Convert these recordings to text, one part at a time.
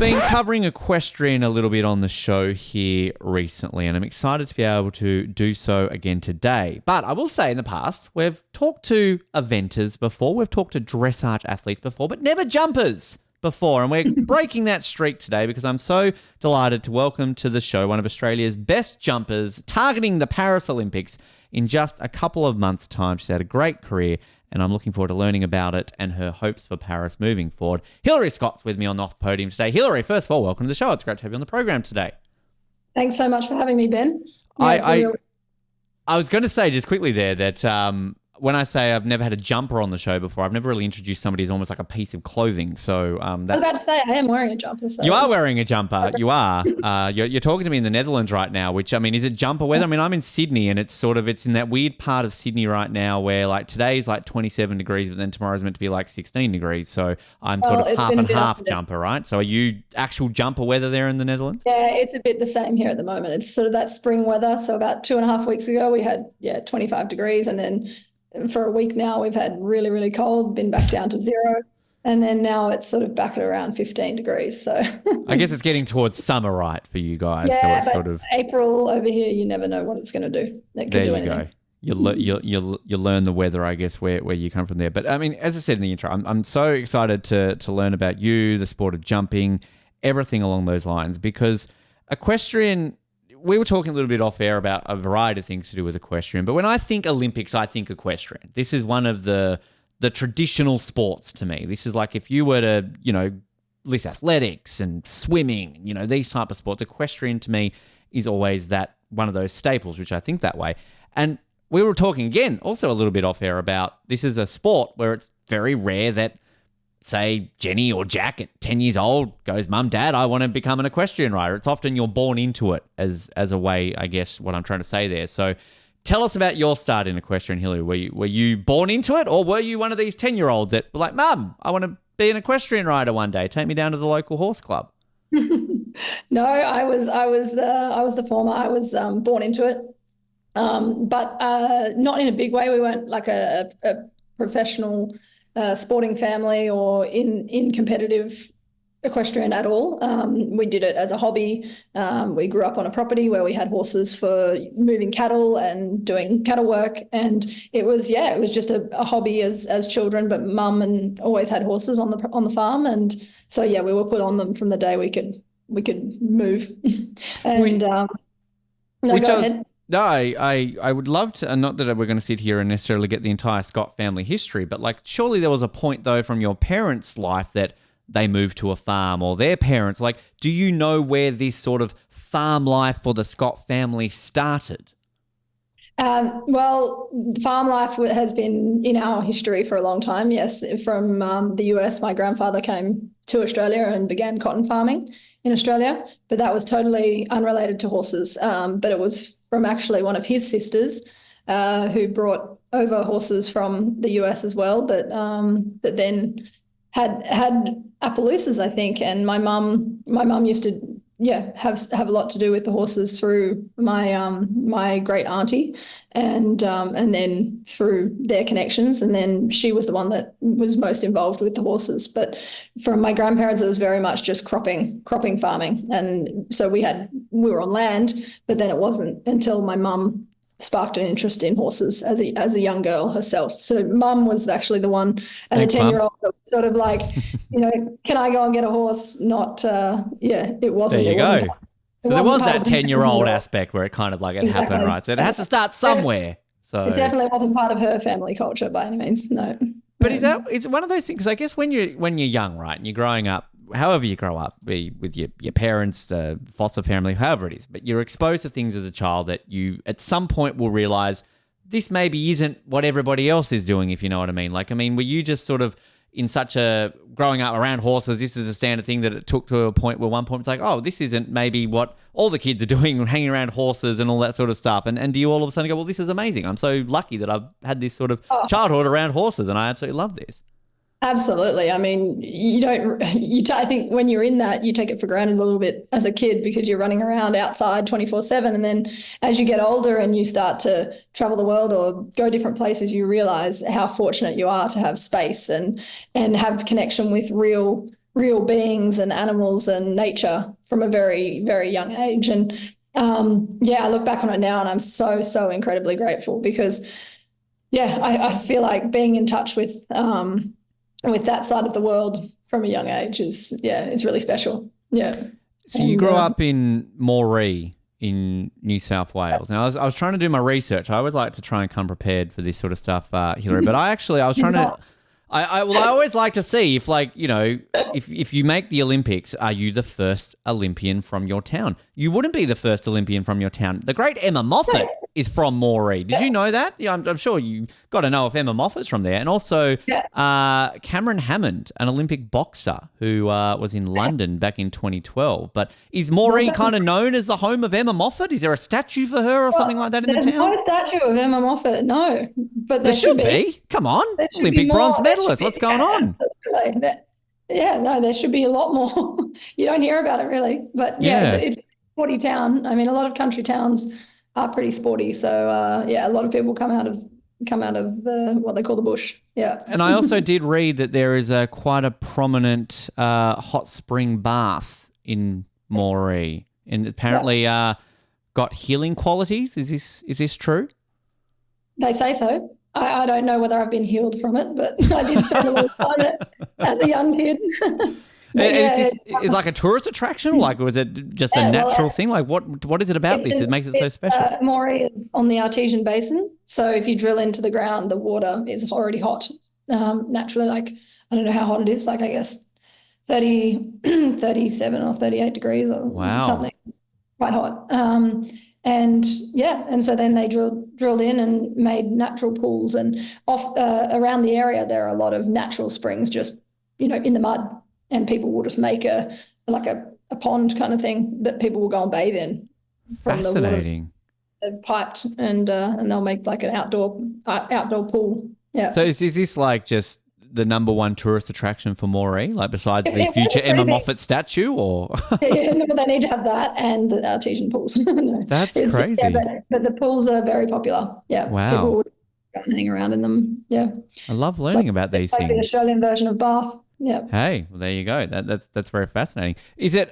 been covering equestrian a little bit on the show here recently, and I'm excited to be able to do so again today. But I will say in the past, we've talked to eventers before, we've talked to dressage athletes before, but never jumpers before. And we're breaking that streak today because I'm so delighted to welcome to the show one of Australia's best jumpers targeting the Paris Olympics in just a couple of months' time. She's had a great career, and I'm looking forward to learning about it and her hopes for Paris moving forward. Hilary Scott's with me on the Podium today. Hilary, first of all, welcome to the show. It's great to have you on the program today. Thanks so much for having me, Ben. I was going to say just quickly there that when I say I've never had a jumper on the show before, I've never really introduced somebody as almost like a piece of clothing. So I was about to say I am wearing a jumper. So you are wearing a jumper. You are. You're talking to me in the Netherlands right now, which, I mean, is it jumper weather? I mean, I'm in Sydney, and it's in that weird part of Sydney right now where like today's like 27 degrees, but then tomorrow's meant to be like 16 degrees. So I'm sort of half and half jumper, right? So are you actual jumper weather there in the Netherlands? Yeah, it's a bit the same here at the moment. It's sort of that spring weather. So about 2.5 weeks ago, we had 25 degrees, and then for a week now, we've had really, really cold, been back down to 0. And then now it's sort of back at around 15 degrees. So I guess it's getting towards summer, right, for you guys? Yeah, so it's but sort of April over here, you never know what it's going to do. It could do anything. You learn the weather, I guess, where you come from there. But I mean, as I said in the intro, I'm so excited to learn about you, the sport of jumping, everything along those lines, because equestrian. We were talking a little bit off air about a variety of things to do with equestrian, but when I think Olympics, I think equestrian. This is one of the traditional sports to me. This is like if you were to, list athletics and swimming, these type of sports, equestrian to me is always that one of those staples, which I think that way. And we were talking again, also a little bit off air about this is a sport where it's very rare that, say, Jenny or Jack at 10 years old goes, Mum, Dad, I want to become an equestrian rider. It's often you're born into it as a way, I guess, what I'm trying to say there. So tell us about your start in equestrian, Hilary. Were you born into it, or were you one of these 10-year-olds that were like, Mum, I want to be an equestrian rider one day. Take me down to the local horse club. No, I was the former. I was born into it, but not in a big way. We weren't like a professional sporting family or in competitive equestrian at all. We did it as a hobby. We grew up on a property where we had horses for moving cattle and doing cattle work, and it was just a hobby as children. But Mum and always had horses on the farm, and so we were put on them from the day we could move. And go ahead. No, I would love to, and not that we're going to sit here and necessarily get the entire Scott family history, but like surely there was a point though from your parents' life that they moved to a farm, or their parents. Like, do you know where this sort of farm life for the Scott family started? Well, farm life has been in our history for a long time. Yes, from the US, my grandfather came to Australia and began cotton farming in Australia, but that was totally unrelated to horses. But it was from actually one of his sisters who brought over horses from the US as well, that then had Appaloosas, I think. And my mum used to have a lot to do with the horses through my great auntie, and then through their connections, and then she was the one that was most involved with the horses. But from my grandparents, it was very much just cropping farming, and so we were on land, but then it wasn't until my mum sparked an interest in horses as a young girl herself. So Mum was actually the one as a 10-year-old that was sort of like, can I go and get a horse? Not, it wasn't. There you go. So there was that 10-year-old aspect where it kind of like it happened, right? So it has to start somewhere. So it definitely wasn't part of her family culture by any means, no. But it's one of those things, 'cause I guess when you're young, right, and you're growing up, however you grow up, be with your parents, foster family, however it is, but you're exposed to things as a child that you at some point will realize this maybe isn't what everybody else is doing, if you know what I mean. Like, I mean, were you just sort of in such a growing up around horses, this is a standard thing that it took to a point where one point it's like, oh, this isn't maybe what all the kids are doing, hanging around horses and all that sort of stuff. And do you all of a sudden go, well, this is amazing. I'm so lucky that I've had this sort of childhood around horses and I absolutely love this. Absolutely. I mean, I think when you're in that, you take it for granted a little bit as a kid because you're running around outside 24/7. And then as you get older and you start to travel the world or go different places, you realize how fortunate you are to have space and have connection with real real beings and animals and nature from a very, very young age. And I look back on it now and I'm so, so incredibly grateful because, I feel like being in touch with that side of the world from a young age is, it's really special. Yeah. So you grew up in Moree in New South Wales. Now, I was trying to do my research. I always like to try and come prepared for this sort of stuff, Hilary. But I was trying to. I always like to see if, like, you know, if you make the Olympics, are you the first Olympian from your town? You wouldn't be the first Olympian from your town. The great Emma Moffat is from Moree. Did you know that? Yeah, I'm sure you got to know if Emma Moffat's from there. And also Cameron Hammond, an Olympic boxer who was in London back in 2012. But is Moree kind of known as the home of Emma Moffat? Is there a statue for her or something like that in the town? There's no statue of Emma Moffat, no. But there should be. Come on. Olympic bronze medalist. What's going on? There should be a lot more. You don't hear about it really. But it's a sporty town. I mean, a lot of country towns are pretty sporty. So a lot of people come out of what they call the bush. Yeah. And I also did read that there is quite a prominent hot spring bath in Moree, and apparently got healing qualities. Is this true? They say so. I don't know whether I've been healed from it, but I did spend a little time in it as a young kid. It's like a tourist attraction? Like, was it just a natural thing? Like, what is it about this that makes it so special? Moree is on the Artesian Basin. So if you drill into the ground, the water is already hot. Naturally, like, I don't know how hot it is, like, I guess 37 or 38 degrees or something. Quite hot. And so then they drilled in and made natural pools, and around the area there are a lot of natural springs just, in the mud, and people will just make a pond kind of thing that people will go and bathe in. Fascinating. They've piped and they'll make like an outdoor pool. Yeah. So is this like just the number one tourist attraction for Moree, like besides the future Emma Moffat statue, or? They need to have that and the artesian pools. No, that's crazy. But the pools are very popular. Yeah. Wow. People would go and hang around in them. Yeah. I love learning about these things. Like the Australian version of Bath. Yeah. Hey, well, there you go. That's very fascinating. Is it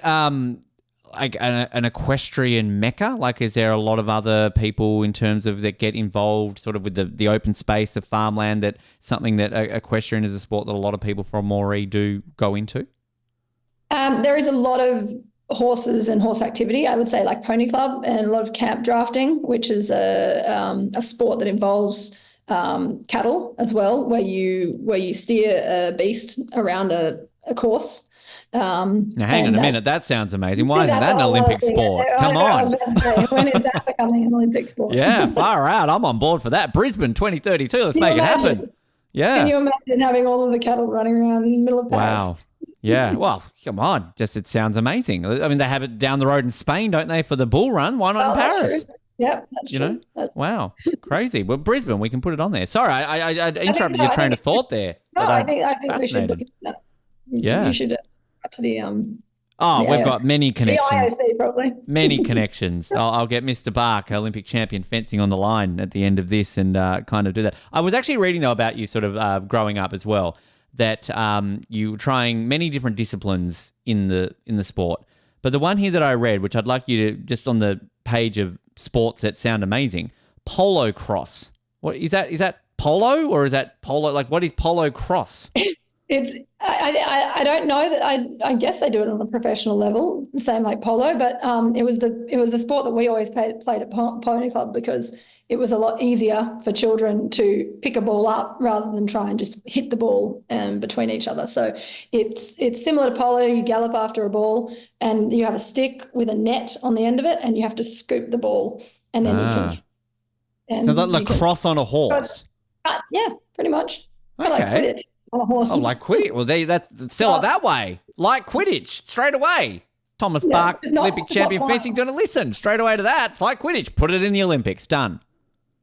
like an equestrian mecca? Like, is there a lot of other people in terms of that get involved sort of with the open space of farmland, that something that equestrian is a sport that a lot of people from Moree do go into? There is a lot of horses and horse activity, I would say, like pony club, and a lot of camp drafting, which is a sport that involves cattle as well, where you steer a beast around a course. Now, hang on a minute. That sounds amazing. Why isn't that an Olympic sport? Come on. When is that becoming an Olympic sport? Yeah, far out. I'm on board for that. Brisbane 2032. Let's make it happen. Yeah. Can you imagine having all of the cattle running around in the middle of Paris? Wow. Yeah. Well, come on. It sounds amazing. I mean, they have it down the road in Spain, don't they, for the bull run? Why not in Paris? That's true. Yep, that's true. Wow, crazy. Well, Brisbane, we can put it on there. Sorry, I interrupted your train of thought there. No, I think we should look at that. Yeah. You should to the we've got many connections. The IOC, probably. Many connections. I'll get Mr. Bark, Olympic champion fencing, on the line at the end of this and kind of do that. I was actually reading, though, about you sort of growing up as well, that you were trying many different disciplines in the sport. But the one here that I read, which I'd like you to, just on the page of sports that sound amazing, polo cross. What is that? Is that polo, or is that polo? Like, what is polo cross? I don't know that. I guess they do it on a professional level, same like polo, but it was the sport that we always played at Pony Club, because it was a lot easier for children to pick a ball up rather than try and just hit the ball between each other. So it's similar to polo. You gallop after a ball and you have a stick with a net on the end of it, and you have to scoop the ball, and then you can. So it's like lacrosse on a horse. Yeah, pretty much. Okay. Like Quidditch on a horse. Oh, like Quidditch. Well, sell it that way. Like Quidditch, straight away. Thomas Bark, Olympic champion fencing, going to listen straight away to that. It's like Quidditch. Put it in the Olympics. Done.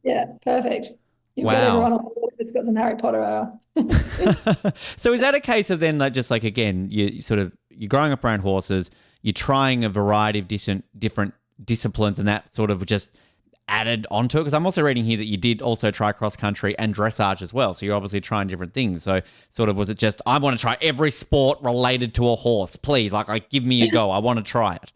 Yeah, perfect. You've got everyone on board if it's got some Harry Potter. So is that a case of then, like, just like, again, you're growing up around horses, you're trying a variety of different disciplines, and that sort of just added onto it? Because I'm also reading here that you did also try cross country and dressage as well. So you're obviously trying different things. So sort of was it just, I want to try every sport related to a horse, please? Like give me a go. I want to try it.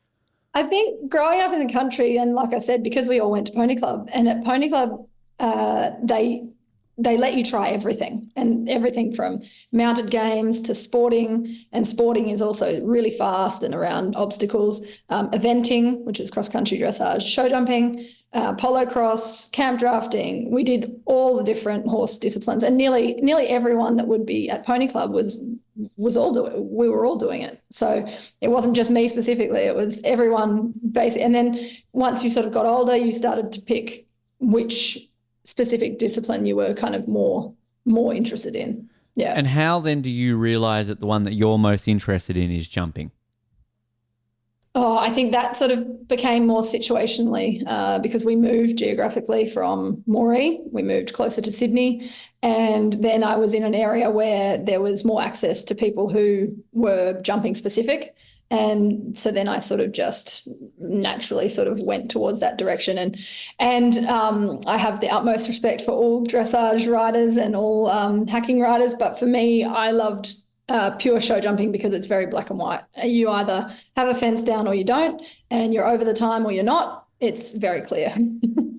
I think growing up in the country, and like I said, because we all went to Pony Club, and at Pony Club, they let you try everything, and everything from mounted games to sporting, and sporting is also really fast and around obstacles, eventing, which is cross-country dressage, show jumping, polo cross, camp drafting. We did all the different horse disciplines, and nearly everyone that would be at Pony Club was all doing. We were all doing it, so it wasn't just me specifically. It was everyone basically. And then once you sort of got older, you started to pick which specific discipline you were kind of more interested in. Yeah. And how then do you realize that the one that you're most interested in is jumping? Oh, I think that sort of became more situationally because we moved geographically from Moree. We moved closer to Sydney. And then I was in an area where there was more access to people who were jumping specific. And so then I sort of just naturally sort of went towards that direction. And I have the utmost respect for all dressage riders and all hacking riders. But for me, I loved pure show jumping because it's very black and white. You either have a fence down or you don't, and you're over the time or you're not. It's very clear.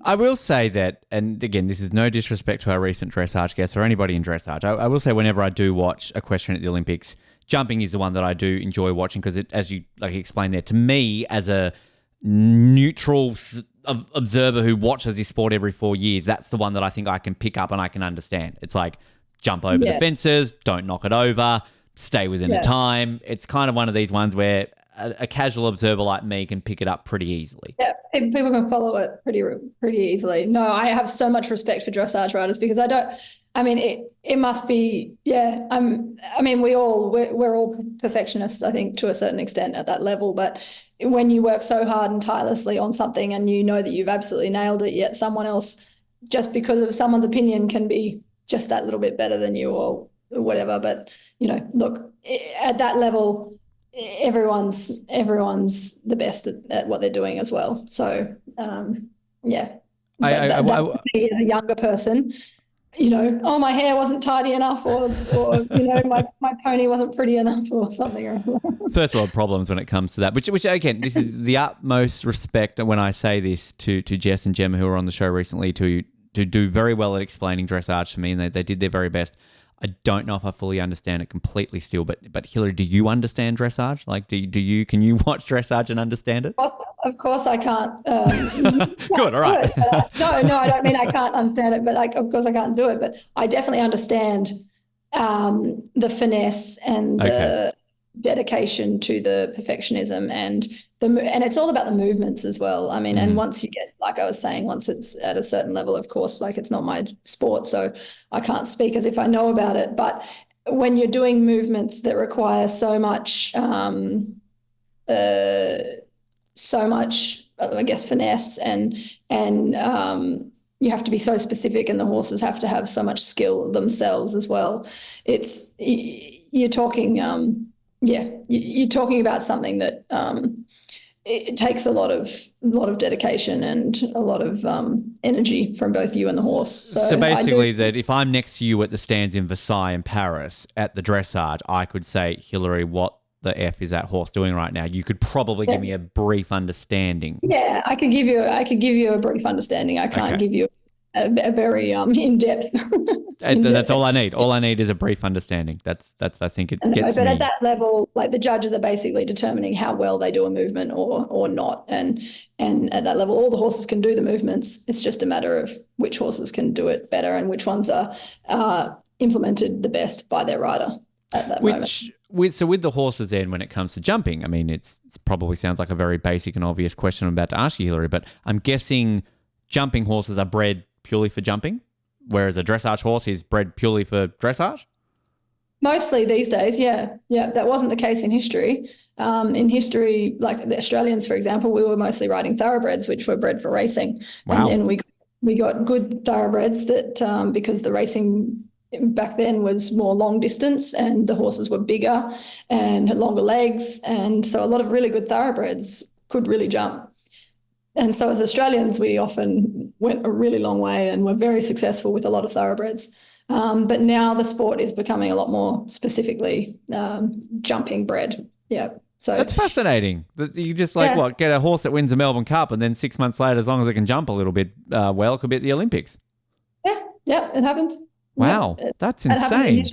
I will say that, and again, this is no disrespect to our recent dressage guests or anybody in dressage. I will say whenever I do watch equestrian at the Olympics, jumping is the one that I do enjoy watching because it, as you explained there, to me as a neutral observer who watches this sport every 4 years, that's the one that I think I can pick up and I can understand. It's like jump over the fences, don't knock it over, stay within the time. It's kind of one of these ones where a casual observer like me can pick it up pretty easily. Yeah, people can follow it pretty easily. No, I have so much respect for dressage riders because it must be, we're all perfectionists, I think, to a certain extent at that level. But when you work so hard and tirelessly on something and you know that you've absolutely nailed it, yet someone else, just because of someone's opinion, can be just that little bit better than you or whatever. But, look, at that level, everyone's the best at what they're doing as well. So, yeah. That me as a younger person, my hair wasn't tidy enough or my pony wasn't pretty enough or something. First world problems when it comes to that, which again, this is the utmost respect when I say this to Jess and Gemma, who were on the show recently, to do very well at explaining dressage to me, and they did their very best. I don't know if I fully understand it completely still, but Hilary, do you understand dressage? Like, can you watch dressage and understand it? Of course I can't. Good, all right. No, I don't mean I can't understand it, but of course I can't do it. But I definitely understand the finesse and the dedication to the perfectionism and it's all about the movements as well. I mean, and once you get, like I was saying, once it's at a certain level, of course, like it's not my sport, so I can't speak as if I know about it. But when you're doing movements that require so much, I guess, finesse and you have to be so specific, and the horses have to have so much skill themselves as well. You're talking about something that it takes a lot of dedication and a lot of energy from both you and the horse. So basically that if I'm next to you at the stands in Versailles in Paris at the dressage, I could say, Hilary, what the F is that horse doing right now? You could probably give me a brief understanding. Yeah, I could give you a brief understanding. I can't give you a very in-depth. That's all I need. All I need is a brief understanding. That's I think it gets me. But at that level, like the judges are basically determining how well they do a movement or not. And at that level, all the horses can do the movements. It's just a matter of which horses can do it better and which ones are implemented the best by their rider at that moment. With the horses then, when it comes to jumping, I mean, it's probably sounds like a very basic and obvious question I'm about to ask you, Hilary, but I'm guessing jumping horses are bred purely for jumping, whereas a dressage horse is bred purely for dressage? Mostly these days, yeah. That wasn't the case in history. In history, like the Australians, for example, we were mostly riding thoroughbreds, which were bred for racing. Wow. And then we got good thoroughbreds that because the racing back then was more long distance and the horses were bigger and had longer legs. And so a lot of really good thoroughbreds could really jump. And so as Australians, we often went a really long way and were very successful with a lot of thoroughbreds. But now the sport is becoming a lot more specifically jumping bred. Yeah. So That's fascinating. That you just get a horse that wins a Melbourne Cup, and then 6 months later, as long as it can jump a little bit, it could be at the Olympics. Yeah, it happened. Wow, that's insane.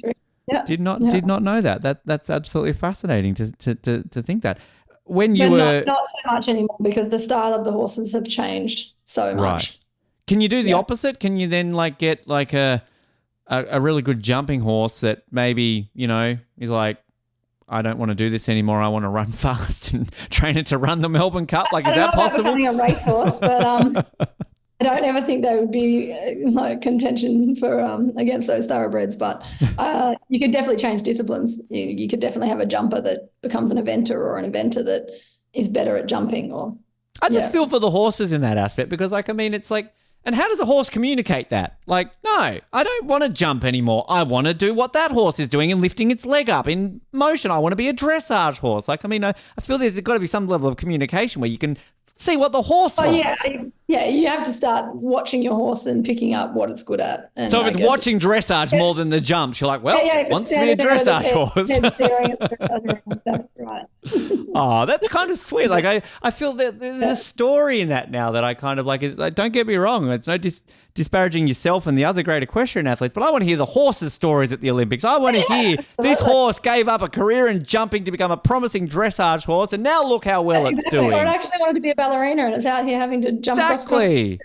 Yeah. Did not know that. That's absolutely fascinating to think that. When you But were not so much anymore because the style of the horses have changed so much. right, can you do the opposite? Can you then get a really good jumping horse that maybe is like, I don't want to do this anymore. I want to run fast and train it to run the Melbourne Cup. Is that possible? I don't know about becoming a racehorse, but I don't ever think there would be contention for against those thoroughbreds. But you could definitely change disciplines. You could definitely have a jumper that becomes an eventer, or an eventer that is better at jumping. Or I just feel for the horses in that aspect because, it's like, and how does a horse communicate that? No, I don't want to jump anymore. I want to do what that horse is doing and lifting its leg up in motion. I want to be a dressage horse. I feel there's got to be some level of communication where you can see what the horse wants. Yeah, you have to start watching your horse and picking up what it's good at. And so if it's watching dressage more than the jumps, you're like, it wants to be a dressage horse. That's right. Oh, that's kind of sweet. I feel that there's a story in that now that I kind of like. Don't get me wrong. It's no disparaging yourself and the other great equestrian athletes, but I want to hear the horses' stories at the Olympics. I want to hear this horse gave up a career in jumping to become a promising dressage horse, and now look how well it's doing. Or it actually wanted to be a ballerina and it's out here having to jump across. Exactly.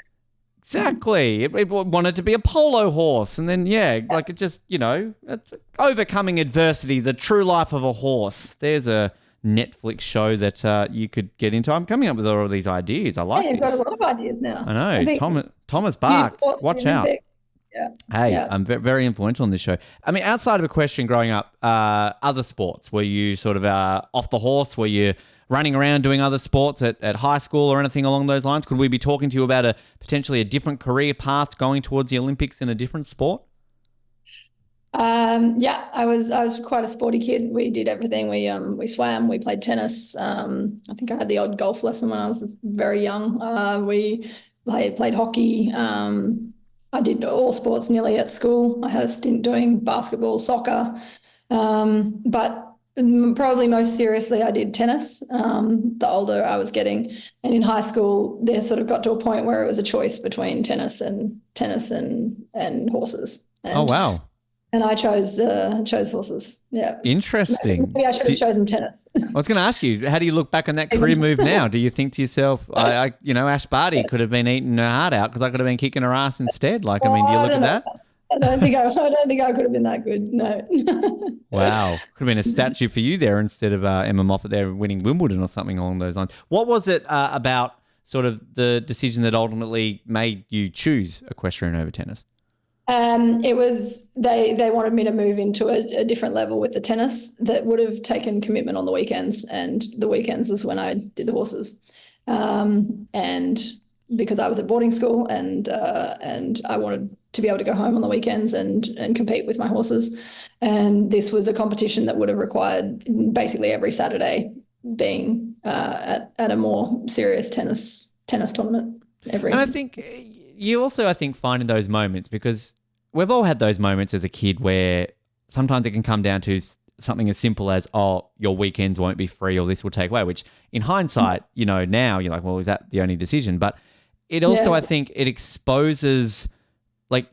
It wanted to be a polo horse, and then it just it's overcoming adversity, the true life of a horse. There's a Netflix show that you could get into. I'm coming up with all of these ideas. I like you've this. got a lot of ideas now. I know. Thomas Bach, watch out. Yeah. Hey, I'm very influential in this show. Outside of equestrian growing up, other sports, were you sort of off the horse? Were you running around doing other sports at high school or anything along those lines? Could we be talking to you about potentially a different career path going towards the Olympics in a different sport? I was quite a sporty kid. We did everything. We swam, we played tennis. I think I had the odd golf lesson when I was very young. We played hockey. I did all sports nearly at school. I had a stint doing basketball, soccer, but probably most seriously, I did tennis. The older I was getting, and in high school, there sort of got to a point where it was a choice between tennis and horses. Oh wow! And I chose horses. Yeah. Interesting. Maybe I should have chosen tennis. I was going to ask you, how do you look back on that career move now? Do you think to yourself, Ash Barty could have been eating her heart out because I could have been kicking her ass instead? Do you look at that? I don't think I could have been that good. No. Wow. Could have been a statue for you there instead of Emma Moffat there winning Wimbledon or something along those lines. What was it about sort of the decision that ultimately made you choose equestrian over tennis? It was they wanted me to move into a different level with the tennis that would have taken commitment on the weekends, and the weekends is when I did the horses. And because I was at boarding school and I wanted to be able to go home on the weekends and compete with my horses. And this was a competition that would have required basically every Saturday being at a more serious tennis tournament. And I think you also, find in those moments, because we've all had those moments as a kid where sometimes it can come down to something as simple as, oh, your weekends won't be free or this will take away, which in hindsight, now you're like, well, is that the only decision? But it also, I think it exposes,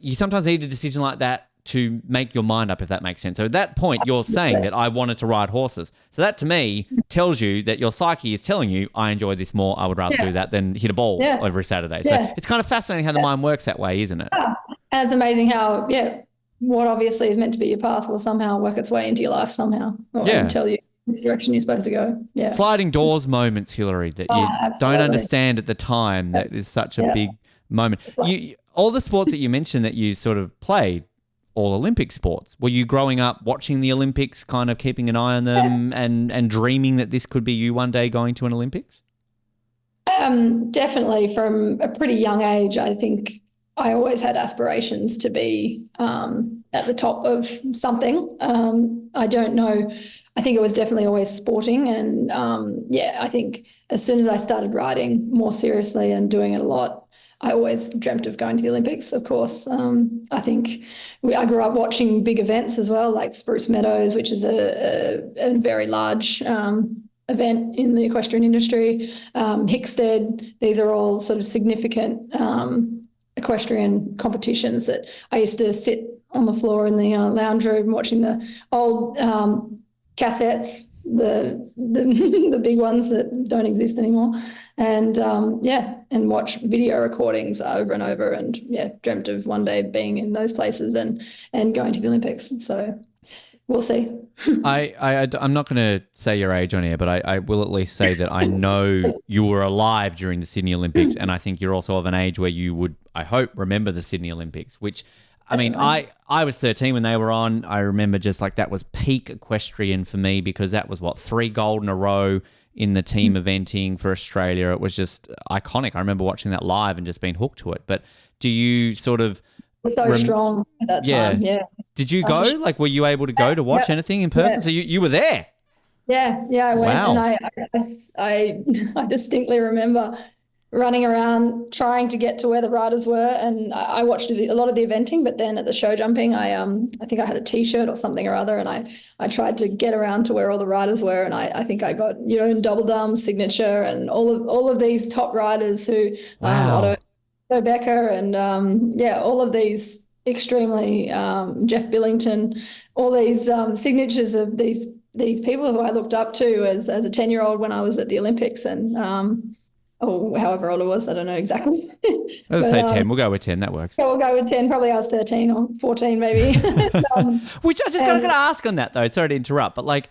you sometimes need a decision like that to make your mind up, if that makes sense. So at that point, you're saying that I wanted to ride horses. So that to me tells you that your psyche is telling you, I enjoy this more. I would rather do that than hit a ball every Saturday. So it's kind of fascinating how the mind works that way, isn't it? And it's amazing how, what obviously is meant to be your path will somehow work its way into your life somehow and tell you which direction you're supposed to go. Yeah. Sliding doors moments, Hilary, that you don't understand at the time. That is such a big moment. All the sports that you mentioned that you sort of played, all Olympic sports. Were you growing up watching the Olympics, kind of keeping an eye on them and dreaming that this could be you one day going to an Olympics? Definitely from a pretty young age. I think I always had aspirations to be at the top of something. I don't know. I think it was definitely always sporting. And I think as soon as I started riding more seriously and doing it a lot, I always dreamt of going to the Olympics, of course. I think I grew up watching big events as well, like Spruce Meadows, which is a very large event in the equestrian industry. Hickstead, these are all sort of significant equestrian competitions that I used to sit on the floor in the lounge room watching the old cassettes, the big ones that don't exist anymore, and and watch video recordings over and over, and dreamt of one day being in those places and going to the Olympics. So we'll see. I'm not going to say your age on air, but I will at least say that I know you were alive during the Sydney Olympics, and I think you're also of an age where you would, I hope, remember the Sydney Olympics, which, I mean, I was 13 when they were on. I remember just like that was peak equestrian for me, because that was, 3 gold in a row in the team eventing for Australia. It was just iconic. I remember watching that live and just being hooked to it. But do you sort of... So strong at that time, yeah. Did you go? Like, were you able to go to watch anything in person? So you were there? Yeah, I went. Wow. And I distinctly remember running around trying to get to where the riders were, and I watched a lot of the eventing, but then at the show jumping, I think I had a T-shirt or something or other, and I tried to get around to where all the riders were, and I think I got Double Dumb, Signature, and all of these top riders who Otto Becker and all of these extremely Jeff Billington, all these signatures of these people who I looked up to as a 10-year-old when I was at the Olympics, and however old I was, I don't know exactly. Let's say 10. We'll go with 10. That works. Yeah, we'll go with 10. Probably I was 13 or 14 maybe. Which I just got to ask on that though. Sorry to interrupt, but like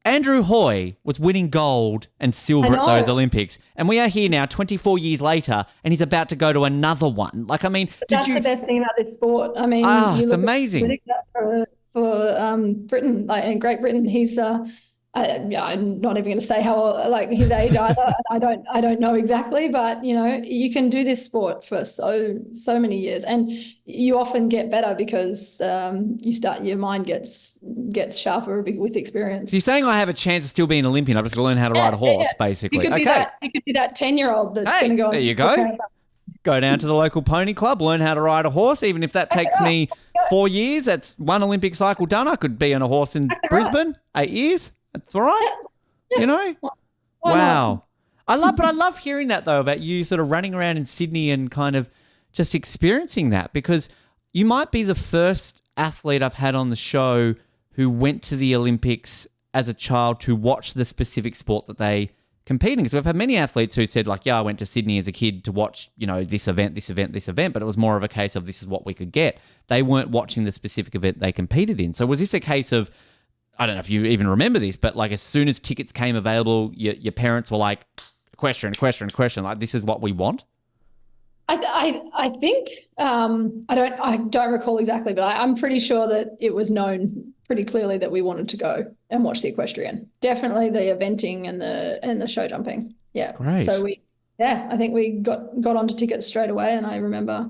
Andrew Hoy was winning gold and silver at those Olympics, and we are here now 24 years later, and he's about to go to another one. Like, I mean, that's the best thing about this sport. I mean, it's amazing. For Britain, like in Great Britain, he's I'm not even going to say how like his age either. I don't know exactly, but you can do this sport for so many years, and you often get better because your mind gets sharper with experience. So you're saying I have a chance of still being an Olympian? I've just got to learn how to ride a horse, basically. You could be that 10-year-old that's going to go. There you go. Go down to the local pony club, learn how to ride a horse. Even if that takes me 4 years, that's one Olympic cycle done. I could be on a horse in Brisbane, 8 years. That's all right. Yeah. Wow. I love hearing that though, about you sort of running around in Sydney and kind of just experiencing that, because you might be the first athlete I've had on the show who went to the Olympics as a child to watch the specific sport that they compete in. Because we've had many athletes who said like, I went to Sydney as a kid to watch, this event, but it was more of a case of this is what we could get. They weren't watching the specific event they competed in. So was this a case of, I don't know if you even remember this, but like as soon as tickets came available, your parents were like, equestrian, like this is what we want? I think I don't recall exactly, but I'm pretty sure that it was known pretty clearly that we wanted to go and watch the equestrian. Definitely the eventing and the show jumping. Yeah. Great. So I think we got onto tickets straight away, and I remember,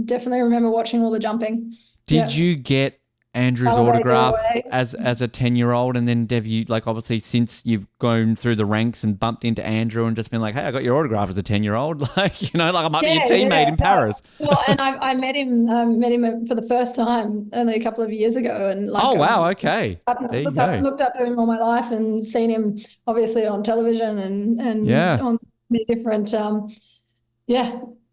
definitely remember watching all the jumping. Did you get Andrew's autograph as a 10-year-old, and then Dev, you like obviously since you've gone through the ranks and bumped into Andrew and just been like, hey, I got your autograph as a 10-year-old, like I might be your teammate in Paris. Well, and I met him for the first time only a couple of years ago, and like okay, looked up to him all my life and seen him obviously on television and on many different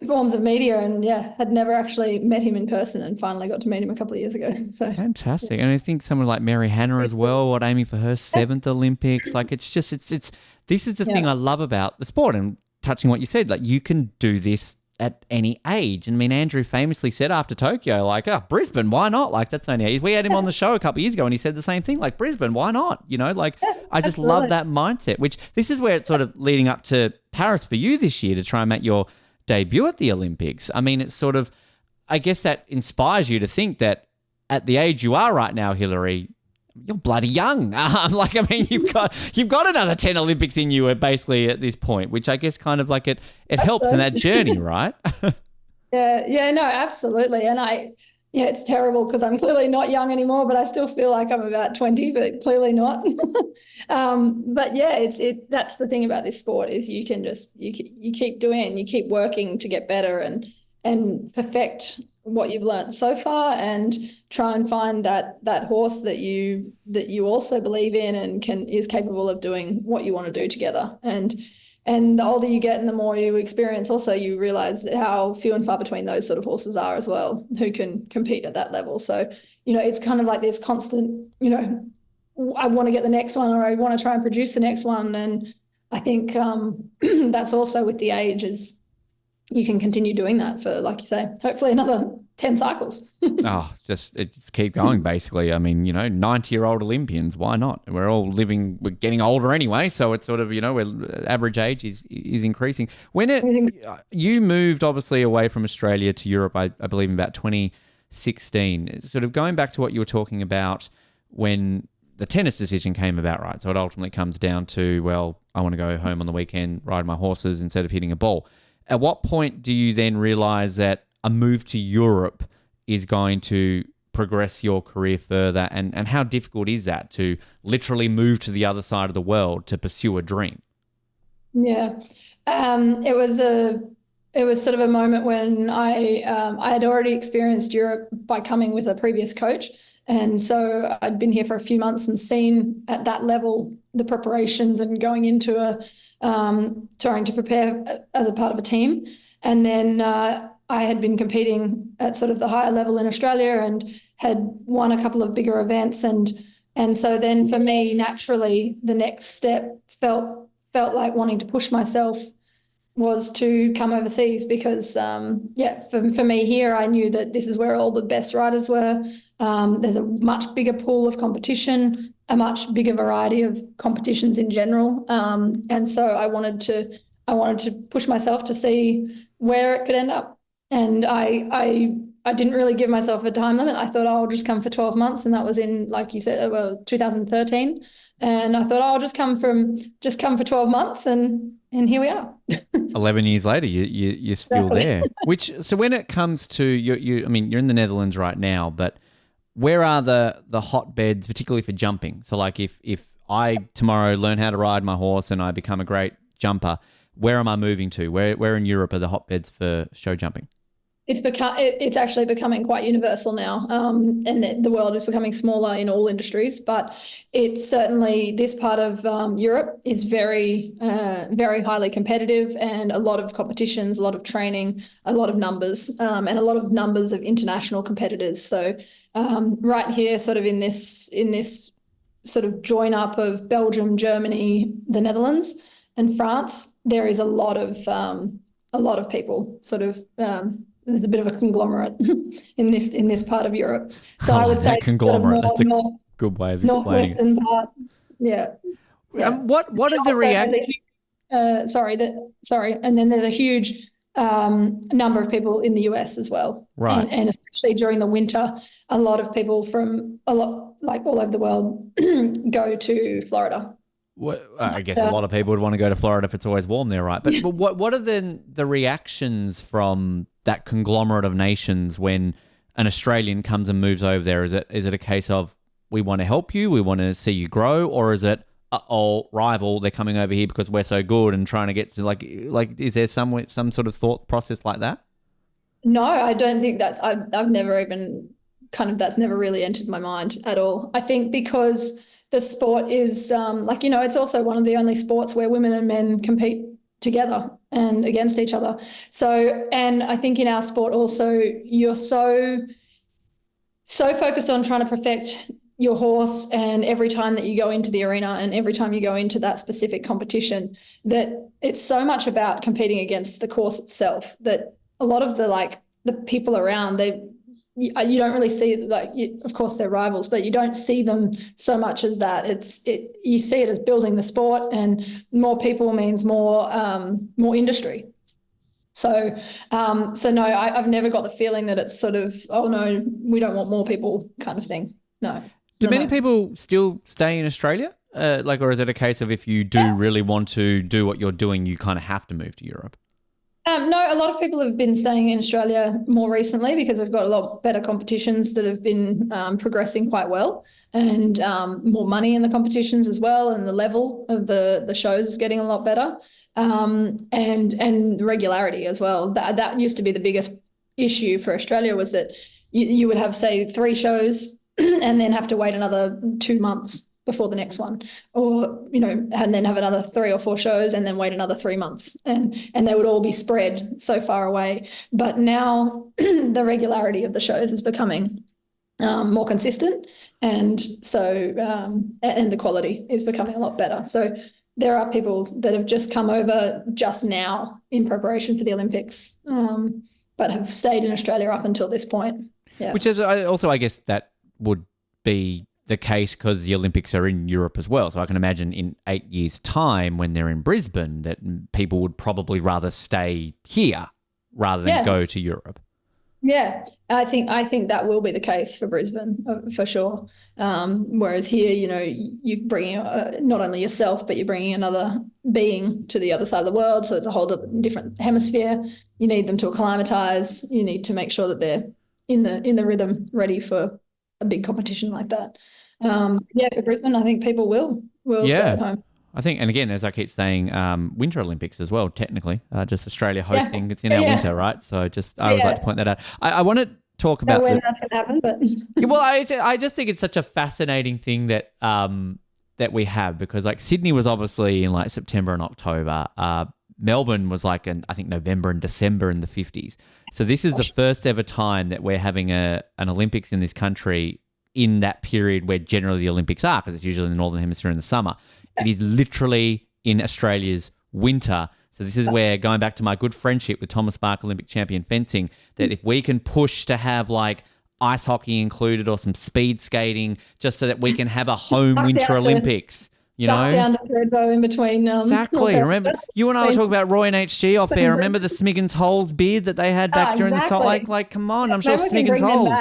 forms of media, and had never actually met him in person, and finally got to meet him a couple of years ago. So fantastic. And I think someone like Mary Hannah as well, aiming for her 7th Olympics. Like it's just this is the thing I love about the sport, and touching what you said, like you can do this at any age. And I mean, Andrew famously said after Tokyo, like, Brisbane, why not? Like that's only, we had him on the show a couple of years ago and he said the same thing, like Brisbane, why not? I just love that mindset, which this is where it's sort of leading up to Paris for you this year to try and make your debut at the Olympics. I mean, it's sort of, I guess that inspires you to think that at the age you are right now, Hilary, you're bloody young. You've got another 10 Olympics in you basically at this point, which I guess kind of like it helps in that journey, right? No, absolutely. And Yeah, it's terrible because I'm clearly not young anymore, but I still feel like I'm about 20, but clearly not. But yeah, that's the thing about this sport is you can just you keep doing it and you keep working to get better and perfect what you've learned so far and try and find that horse that you also believe in and is capable of doing what you want to do together. And the older you get and the more you experience, also you realize how few and far between those sort of horses are as well who can compete at that level. So, it's kind of like this constant, I want to get the next one or I want to try and produce the next one. And I think that's also with the age is you can continue doing that for, like you say, hopefully another 10 cycles. Just keep going, basically. I mean, 90-year-old Olympians, why not? We're getting older anyway, so it's sort of, average age is increasing. You moved obviously away from Australia to Europe, I believe in about 2016. Sort of going back to what you were talking about when the tennis decision came about, right? So it ultimately comes down to, well, I want to go home on the weekend, ride my horses instead of hitting a ball. At what point do you then realize that a move to Europe is going to progress your career further? And how difficult is that to literally move to the other side of the world to pursue a dream? Yeah. It was sort of a moment when I had already experienced Europe by coming with a previous coach. And so I'd been here for a few months and seen at that level the preparations and going into trying to prepare as a part of a team. And then I had been competing at sort of the higher level in Australia and had won a couple of bigger events. And so then for me, naturally, the next step felt like wanting to push myself was to come overseas because, for me here, I knew that this is where all the best riders were. There's a much bigger pool of competition, a much bigger variety of competitions in general. And so I wanted to push myself to see where it could end up. And I didn't really give myself a time limit. I thought I'll just come for 12 months. And that was in, like you said, 2013. And I thought I'll just come for 12 months and here we are. 11 years later, you're still there. So when it comes to I mean, you're in the Netherlands right now, but where are the hotbeds, particularly for jumping? So like if I tomorrow learn how to ride my horse and I become a great jumper, where am I moving to? Where in Europe are the hotbeds for show jumping? It's actually becoming quite universal now, and the world is becoming smaller in all industries. But it's certainly this part of Europe is very, very highly competitive, and a lot of competitions, a lot of training, a lot of numbers, and a lot of numbers of international competitors. So right here, sort of in this sort of join up of Belgium, Germany, the Netherlands, and France, there is a lot of people sort of. There's a bit of a conglomerate in this part of Europe. So I would say conglomerate. Sort of that's a good way of explaining northwestern part. Yeah. What are the reactions? And then there's a huge number of people in the US as well. Right. And especially during the winter, a lot of people from all over the world go to Florida. Well, I guess a lot of people would want to go to Florida if it's always warm there, right? But what are then the reactions from that conglomerate of nations when an Australian comes and moves over there? Is it a case of we want to help you, we want to see you grow, or is it rival, they're coming over here because we're so good and trying to get to like is there some sort of thought process like that? No, I don't think that's I've never even that's never really entered my mind at all. I think because the sport is it's also one of the only sports where women and men compete together and against each other. So, and I think in our sport also, you're so focused on trying to perfect your horse, and every time that you go into the arena and every time you go into that specific competition, that it's so much about competing against the course itself that a lot of the people around, you don't really see of course they're rivals, but you don't see them so much as that. You see it as building the sport, and more people means more industry. So no, I've never got the feeling that it's sort of, oh no, we don't want more people kind of thing. No. Do many people still stay in Australia? Or is it a case of if you do really want to do what you're doing, you kind of have to move to Europe? No, a lot of people have been staying in Australia more recently because we've got a lot better competitions that have been progressing quite well, and more money in the competitions as well, and the level of the shows is getting a lot better, and regularity as well. That used to be the biggest issue for Australia, was that you would have, say, 3 shows and then have to wait another 2 months before the next one, or and then have another 3 or 4 shows and then wait another 3 months, and they would all be spread so far away. But now the regularity of the shows is becoming more consistent, and so and the quality is becoming a lot better. So there are people that have just come over just now in preparation for the Olympics, but have stayed in Australia up until this point. Yeah, which is also, I guess, that would be the case because the Olympics are in Europe as well. So I can imagine in 8 years' time when they're in Brisbane that people would probably rather stay here rather than go to Europe. Yeah, I think that will be the case for Brisbane for sure. Whereas here, you bring not only yourself, but you're bringing another being to the other side of the world. So it's a whole different hemisphere. You need them to acclimatise. You need to make sure that they're in the rhythm, ready for a big competition like that. For Brisbane, I think people will stay at home. I think, and again, as I keep saying, Winter Olympics as well, technically, just Australia hosting. It's in our winter, right? So I always like to point that out. I want to talk about when that's going to happen, but well, I just think it's such a fascinating thing that that we have, because like Sydney was obviously in like September and October. Melbourne was like I think November and December in the 50s. So this is the first ever time that we're having an Olympics in this country in that period where generally the Olympics are, because it's usually in the Northern Hemisphere in the summer. It is literally in Australia's winter. So this is where, going back to my good friendship with Thomas Bark, Olympic champion fencing, that if we can push to have like ice hockey included or some speed skating, just so that we can have a home Winter Olympics. Down to Threadbow in between. Exactly. Remember, you and I were talking about Roy and HG off air. Remember the Smiggins Holes beard that they had back during the salt? Like, come on, I'm sure Smiggins Holes.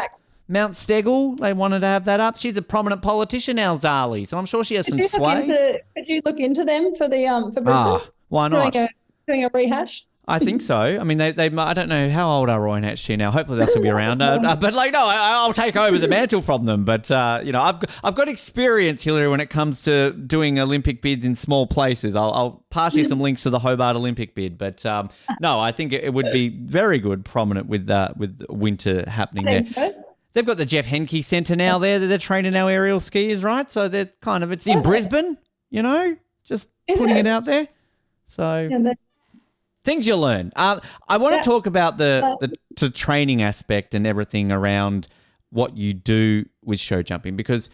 Mount Stegall, they wanted to have that up. She's a prominent politician now, Zali, so I'm sure she has some sway. Could you look into them for the for Brisbane? Why not? Doing a rehash? I think so. I mean, they I don't know how old are Roy and HG now. Hopefully they'll still be around. But like, no, I'll take over the mantle from them. But I've got experience, Hilary, when it comes to doing Olympic bids in small places. I'll pass you some links to the Hobart Olympic bid. But no, I think it would be very good, prominent with winter happening there. So. They've got the Jeff Henke Centre now there that they're training our aerial skiers, right? So they're it's in Brisbane, just putting it out there. So things you learn. I want to talk about the training aspect and everything around what you do with show jumping, because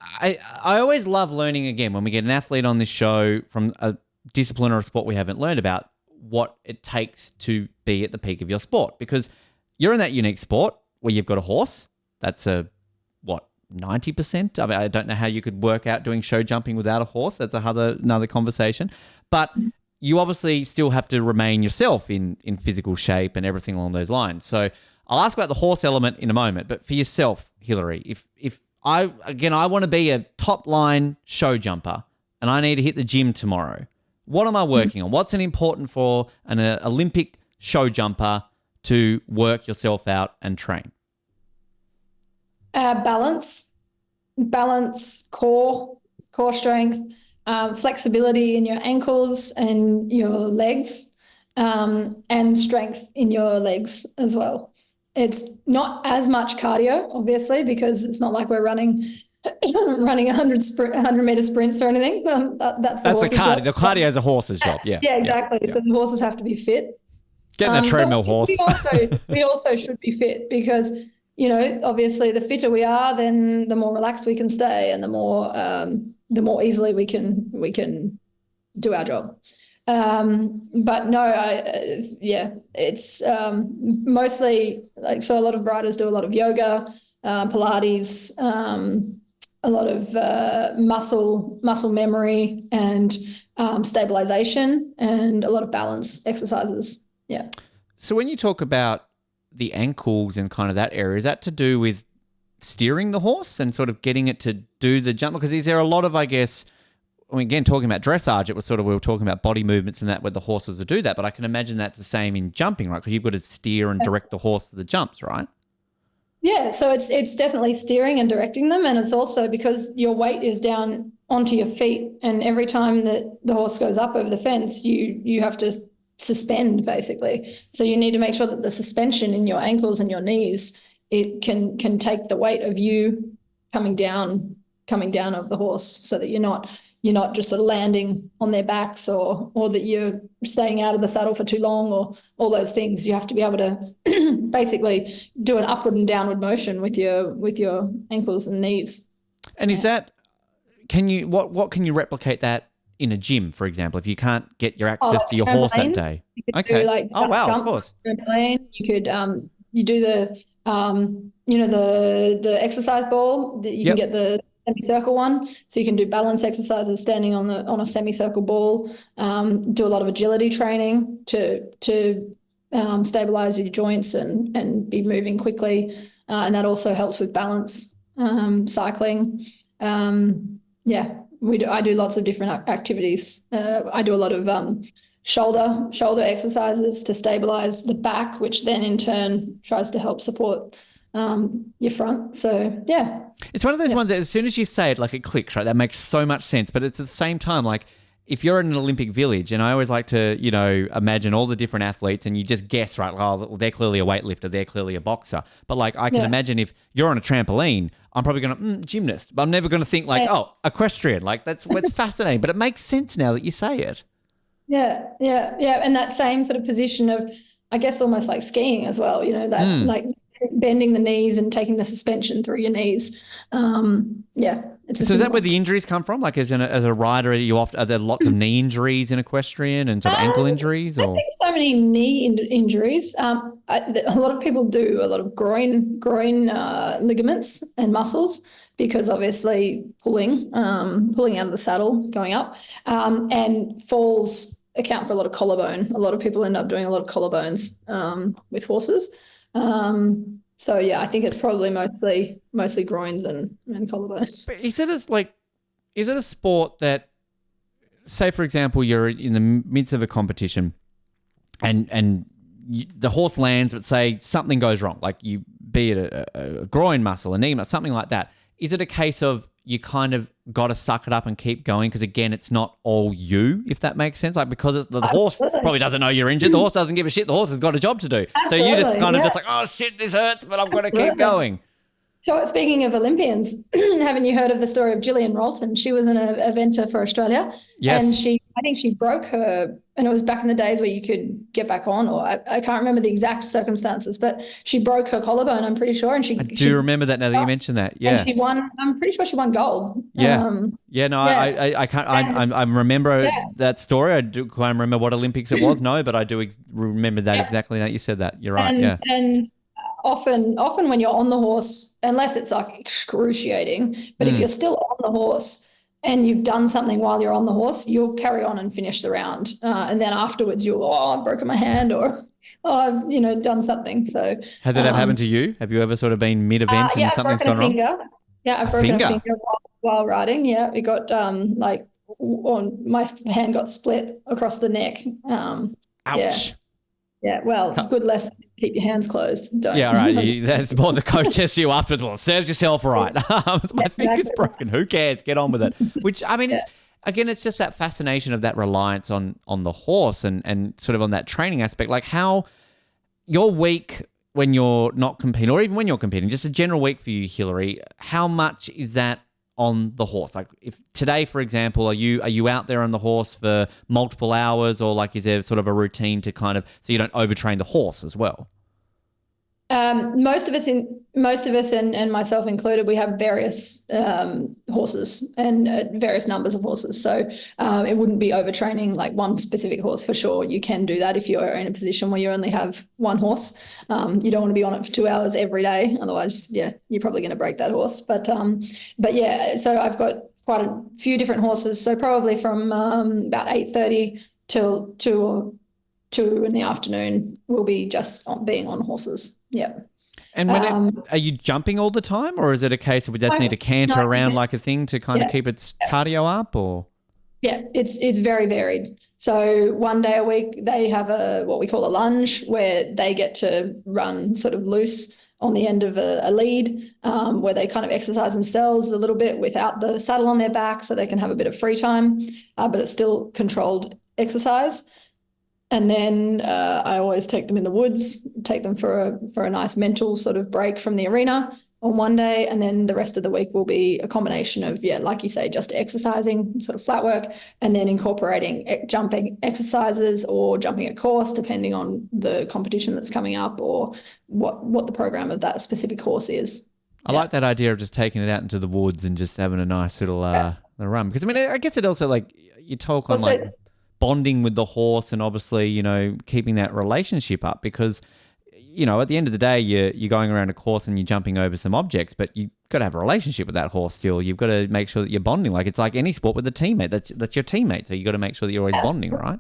I always love learning, again, when we get an athlete on this show from a discipline or a sport we haven't learned about, what it takes to be at the peak of your sport, because you're in that unique sport where you've got a horse. That's 90%? I mean, I don't know how you could work out doing show jumping without a horse. That's another conversation. But you obviously still have to remain yourself in physical shape and everything along those lines. So I'll ask about the horse element in a moment. But for yourself, Hilary, if I want to be a top line show jumper and I need to hit the gym tomorrow, what am I working on? What's important for an Olympic show jumper to work yourself out and train? Balance, core strength, flexibility in your ankles and your legs, and strength in your legs as well. It's not as much cardio, obviously, because it's not like we're running 100-meter sprints or anything. That's the cardio. Job. The cardio is a horse's job. Yeah. Yeah, exactly. Yeah. So the horses have to be fit. Getting a treadmill horse. We also should be fit, because obviously the fitter we are, then the more relaxed we can stay, and the more easily we can do our job. But no, it's mostly so a lot of riders do a lot of yoga, Pilates, a lot of muscle memory and stabilization, and a lot of balance exercises. Yeah. So when you talk about the ankles and kind of that area, is that to do with steering the horse and sort of getting it to do the jump? Because is there a lot of, I guess, again, talking about dressage, it was sort of, we were talking about body movements and that, where the horses will do that. But I can imagine that's the same in jumping, right? Because you've got to steer and direct the horse to the jumps, right? Yeah, so it's definitely steering and directing them, and it's also because your weight is down onto your feet, and every time that the horse goes up over the fence, you have to suspend basically. So you need to make sure that the suspension in your ankles and your knees, it can take the weight of you coming down of the horse, so that you're not just sort of landing on their backs, or that you're staying out of the saddle for too long, or all those things. You have to be able to basically do an upward and downward motion with your ankles and knees. And is that, what can you replicate that in a gym, for example, if you can't get your access to your horse that day? Okay. Do wow, jumps, of course. Trampoline. You could you do the the exercise ball that you can get the semicircle one, so you can do balance exercises standing on a semicircle ball. Do a lot of agility training to stabilize your joints and be moving quickly, and that also helps with balance. Cycling, I do lots of different activities. I do a lot of shoulder exercises to stabilize the back, which then in turn tries to help support your front. So yeah, it's one of those ones that as soon as you say it, like, it clicks, right? That makes so much sense. But it's at the same time, like, if you're in an Olympic village, and I always like to, imagine all the different athletes, and you just guess, right? Oh, they're clearly a weightlifter, they're clearly a boxer. But like, I can imagine if you're on a trampoline, I'm probably going to gymnast, but I'm never going to think like, equestrian. Like, that's what's fascinating. But it makes sense now that you say it. Yeah. And that same sort of position of, I guess, almost like skiing as well, like bending the knees and taking the suspension through your knees. So is that where the injuries come from? Like, as a rider, are there lots of knee injuries in equestrian and sort of ankle injuries? Or? I think so many knee injuries. A lot of people do a lot of groin ligaments and muscles, because obviously pulling out of the saddle, going up, and falls account for a lot of collarbone. A lot of people end up doing a lot of collarbones with horses. So yeah, I think it's probably mostly groins and collarbones. But is it a sport that, say for example, you're in the midst of a competition, and the horse lands, but say something goes wrong, like be it a groin muscle, a knee muscle, something like that. Is it a case of you kind of got to suck it up and keep going? Because again, it's not all you, if that makes sense. Like, because the horse probably doesn't know you're injured. The horse doesn't give a shit. The horse has got a job to do. Absolutely. So you just kind of just like, oh shit, this hurts, but I'm going to keep going. So speaking of Olympians, haven't you heard of the story of Gillian Rolton? She was an eventer for Australia. Yes. And I think she broke her, and it was back in the days where you could get back on, or I can't remember the exact circumstances, but she broke her collarbone, I'm pretty sure. And I do remember that now that you mentioned that. Yeah. And she won, I'm pretty sure she won gold. Yeah. I can't, I remember that story. I do can't remember what Olympics it was. No, but I do remember that exactly. That you said that. You're right. And often when you're on the horse, unless it's like excruciating, but if you're still on the horse and you've done something while you're on the horse, you'll carry on and finish the round. And then afterwards I've broken my hand, or I've done something. So has it ever happened to you? Have you ever sort of been mid-event and something's gone wrong? Yeah, I've broken a finger while riding. Yeah, it got my hand got split across the neck. Ouch. Yeah, well, good lesson. Keep your hands closed. Don't. Yeah, right. That's more the coach tests you afterwards. Well, serves yourself right. My finger's broken. Who cares? Get on with it. Which, I mean, it's just that fascination of that reliance on the horse and sort of on that training aspect. Like, how your week when you're not competing, or even when you're competing, just a general week for you, Hilary, how much is that on the horse? Like, if today, for example, are you out there on the horse for multiple hours, or like, is there sort of a routine to kind of, so you don't overtrain the horse as well? Most of us and myself included, we have various horses and various numbers of horses. So it wouldn't be overtraining like one specific horse for sure. You can do that if you're in a position where you only have one horse. You don't want to be on it for 2 hours every day. Otherwise, you're probably going to break that horse. But yeah, so I've got quite a few different horses. So probably from about 8:30 till 2 in the afternoon, we'll be just being on horses. Yeah. And are you jumping all the time, or is it a case of we just need to canter around like a thing to kind of keep its cardio up? Or Yeah, it's very varied. So one day a week they have what we call a lunge, where they get to run sort of loose on the end of a lead, where they kind of exercise themselves a little bit without the saddle on their back, so they can have a bit of free time, but it's still controlled exercise. And then I always take them in the woods, take them for a nice mental sort of break from the arena on one day. And then the rest of the week will be a combination of, like you say, just exercising, sort of flat work, and then incorporating jumping exercises or jumping a course, depending on the competition that's coming up or what the program of that specific horse is. I like that idea of just taking it out into the woods and just having a nice little run. Because, I mean, I guess it also, like, you talk on, bonding with the horse and obviously, keeping that relationship up because, at the end of the day, you're going around a course and you're jumping over some objects, but you've got to have a relationship with that horse still. You've got to make sure that you're bonding. Like it's like any sport with a teammate. That's your teammate. So you've got to make sure that you're always bonding, right?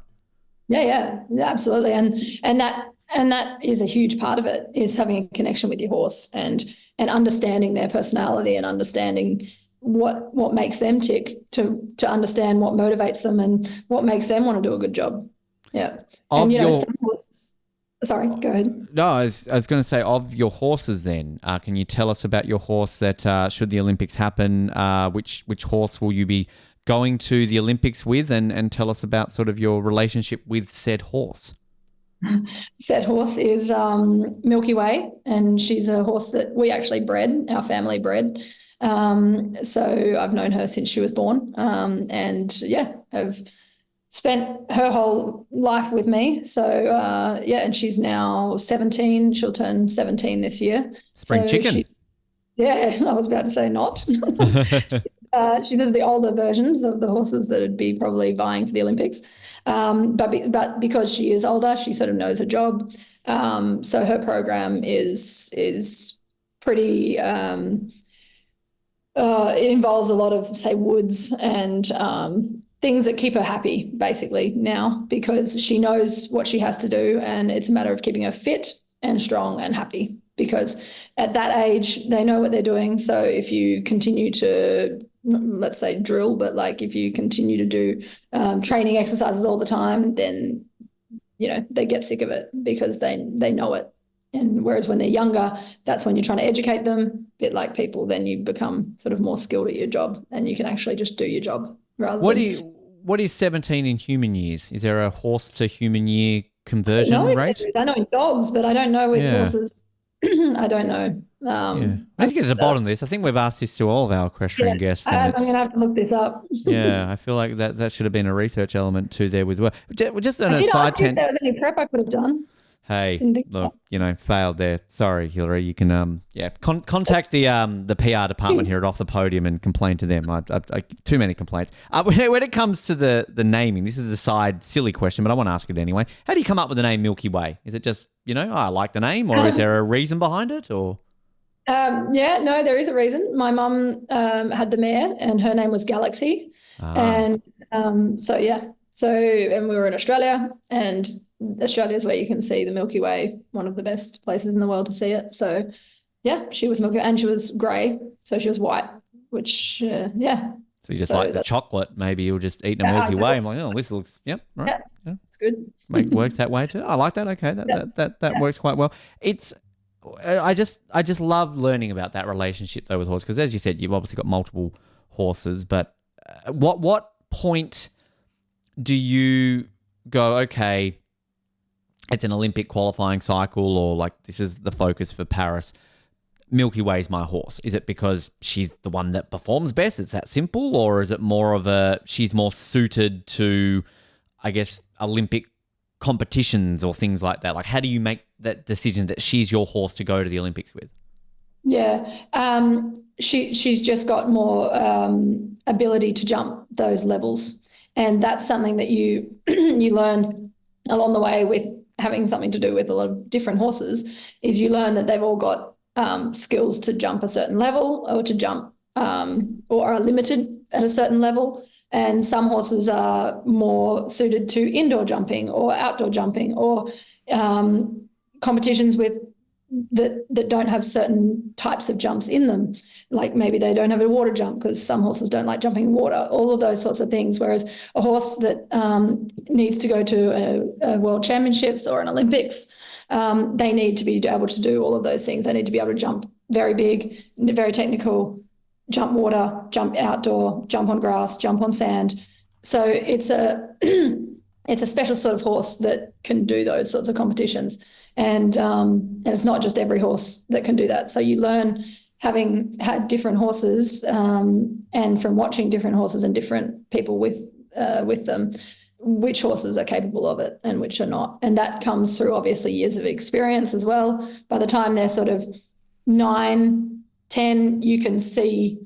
Yeah, absolutely. And that is a huge part of it, is having a connection with your horse and understanding their personality and understanding what makes them tick, to understand what motivates them and what makes them want to do a good job. Yeah. And some horses. Sorry, go ahead. No, I was going to say, of your horses then, can you tell us about your horse that should the Olympics happen, which horse will you be going to the Olympics with, and tell us about sort of your relationship with said horse? Said horse is Milky Way, and she's a horse that we actually bred, our family bred. So I've known her since she was born, and have spent her whole life with me. So and she's now 17. She'll turn 17 this year. Spring chicken. I was about to say not. She's the older versions of the horses that would be probably vying for the Olympics. But because she is older, she sort of knows her job. So her program is pretty. It involves a lot of, say, woods and things that keep her happy, basically, now, because she knows what she has to do, and it's a matter of keeping her fit and strong and happy, because at that age, they know what they're doing. So if you continue to, let's say, drill, but like if you continue to do training exercises all the time, then, they get sick of it because they know it. And whereas when they're younger, that's when you're trying to educate them, a bit like people, then you become sort of more skilled at your job and you can actually just do your job rather What is 17 in human years? Is there a horse to human year conversion rate? I know in dogs, but I don't know with horses. I don't know. Let's get to the bottom of this. I think we've asked this to all of our equestrian guests. I'm going to have to look this up. I feel like that should have been a research element too there with well. Just on a side tangent. There was any prep I could have done. Hey, look, failed there. Sorry, Hilary. You can, contact the PR department here at Off the Podium and complain to them. I too many complaints. When it comes to the naming, this is a side silly question, but I want to ask it anyway. How do you come up with the name Milky Way? Is it just, I like the name, or is there a reason behind it, or? No, there is a reason. My mum had the mare, and her name was Galaxy, and and we were in Australia, and Australia is where you can see the Milky Way, one of the best places in the world to see it. So, she was Milky Way, and she was grey, so she was white, which, So you just like the chocolate, maybe you'll just eat a Milky Way. I'm like, oh, this looks, right. Yeah, it's good. Works that way too. I like that. Okay, that works quite well. I just love learning about that relationship though with horses, because as you said, you've obviously got multiple horses, but what point do you go, okay, it's an Olympic qualifying cycle, or like this is the focus for Paris, Milky Way's my horse? Is it because she's the one that performs best? It's that simple? Or is it more of she's more suited to, I guess, Olympic competitions or things like that? Like, how do you make that decision that she's your horse to go to the Olympics with? Yeah, she's just got more ability to jump those levels. And that's something that you you learn along the way with having something to do with a lot of different horses, is you learn that they've all got skills to jump a certain level, or to jump or are limited at a certain level. And some horses are more suited to indoor jumping or outdoor jumping, or competitions with that don't have certain types of jumps in them. Like maybe they don't have a water jump because some horses don't like jumping in water, all of those sorts of things. Whereas a horse that needs to go to a World Championships or an Olympics, they need to be able to do all of those things. They need to be able to jump very big, very technical, jump water, jump outdoor, jump on grass, jump on sand. So it's a it's a special sort of horse that can do those sorts of competitions. And it's not just every horse that can do that. So you learn, having had different horses and from watching different horses and different people with them, which horses are capable of it and which are not. And that comes through obviously years of experience as well. By the time they're sort of 9, 10, you can see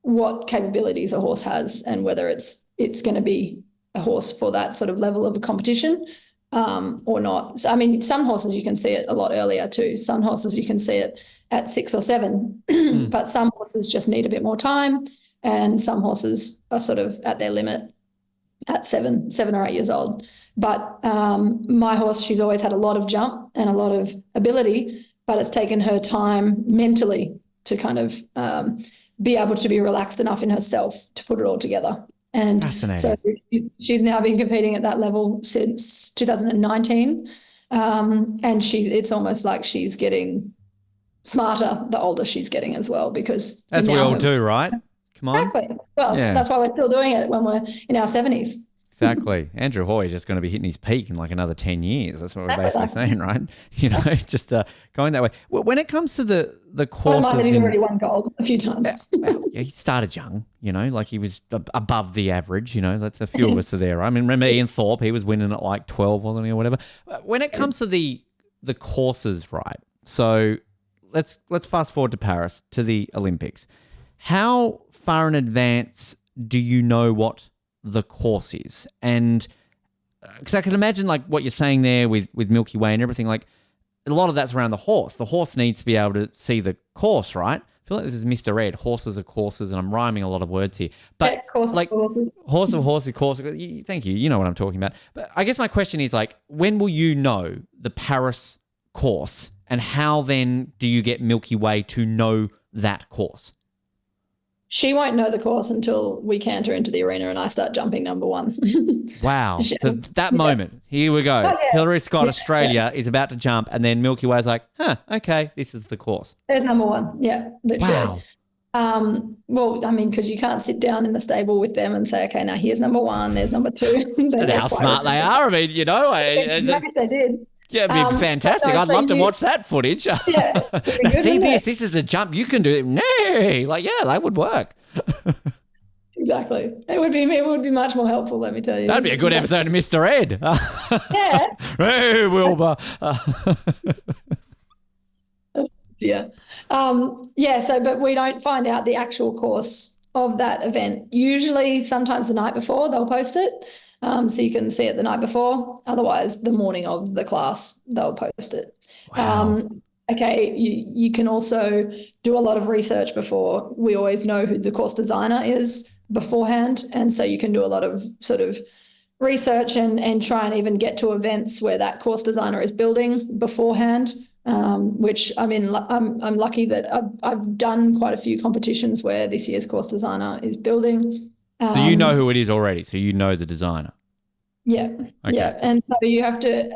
what capabilities a horse has and whether it's going to be a horse for that sort of level of a competition or not. So, I mean, some horses you can see it a lot earlier too. Some horses you can see it at 6 or 7, but some horses just need a bit more time, and some horses are sort of at their limit at 7 or 8 years old. But my horse, she's always had a lot of jump and a lot of ability, but it's taken her time mentally to kind of be able to be relaxed enough in herself to put it all together. And so she's now been competing at that level since 2019. And it's almost like she's getting smarter the older she's getting as well, because as we all do, right? Come on. Exactly. Well, that's why we're still doing it when we're in our 70s. Exactly. Andrew Hoy is just going to be hitting his peak in like another 10 years. That's what we're basically saying, right? You know, just going that way. When it comes to the courses... He's already won gold a few times. Well, he started young, you know, like he was above the average, you know. That's a few of us are there. I mean, remember Ian Thorpe, he was winning at like 12, wasn't he, or whatever. When it comes to the courses, right, so let's fast forward to Paris, to the Olympics. How far in advance do you know what the course is? And because I can imagine like what you're saying there with Milky Way and everything, like a lot of that's around the horse. The horse needs to be able to see the course, right? I feel like this is Mr. Ed, horses are courses, and I'm rhyming a lot of words here. But like horses. Horse of horses, course. Thank you. You know what I'm talking about. But I guess my question is like, when will you know the Paris course, and how then do you get Milky Way to know that course? She won't know the course until we canter into the arena and I start jumping number 1. Wow. So that moment, here we go. Hilary Scott, Australia, is about to jump, and then Milky Way's like, okay, this is the course. There's number 1. Yeah, literally. Wow. Well, I mean, because you can't sit down in the stable with them and say, okay, now here's number 1, there's number 2. How smart they are. I mean, you know. Exactly, they did. Yeah, it'd be fantastic. I'd love to watch that footage. Yeah. Now, see this. This is a jump you can do. No, like, yeah, that would work. Exactly. It would be much more helpful, let me tell you. That'd be a good episode of Mr. Ed. Yeah. Hey, Wilbur. Yeah. But we don't find out the actual course of that event. Usually, sometimes the night before, they'll post it. So you can see it the night before. Otherwise, the morning of the class, they'll post it. Wow. You can also do a lot of research before. We always know who the course designer is beforehand. And so you can do a lot of sort of research and try and even get to events where that course designer is building beforehand, which, I mean, I'm lucky that I've done quite a few competitions where this year's course designer is building. So you know who it is already. So you know the designer. Yeah. Okay. Yeah. And so you have to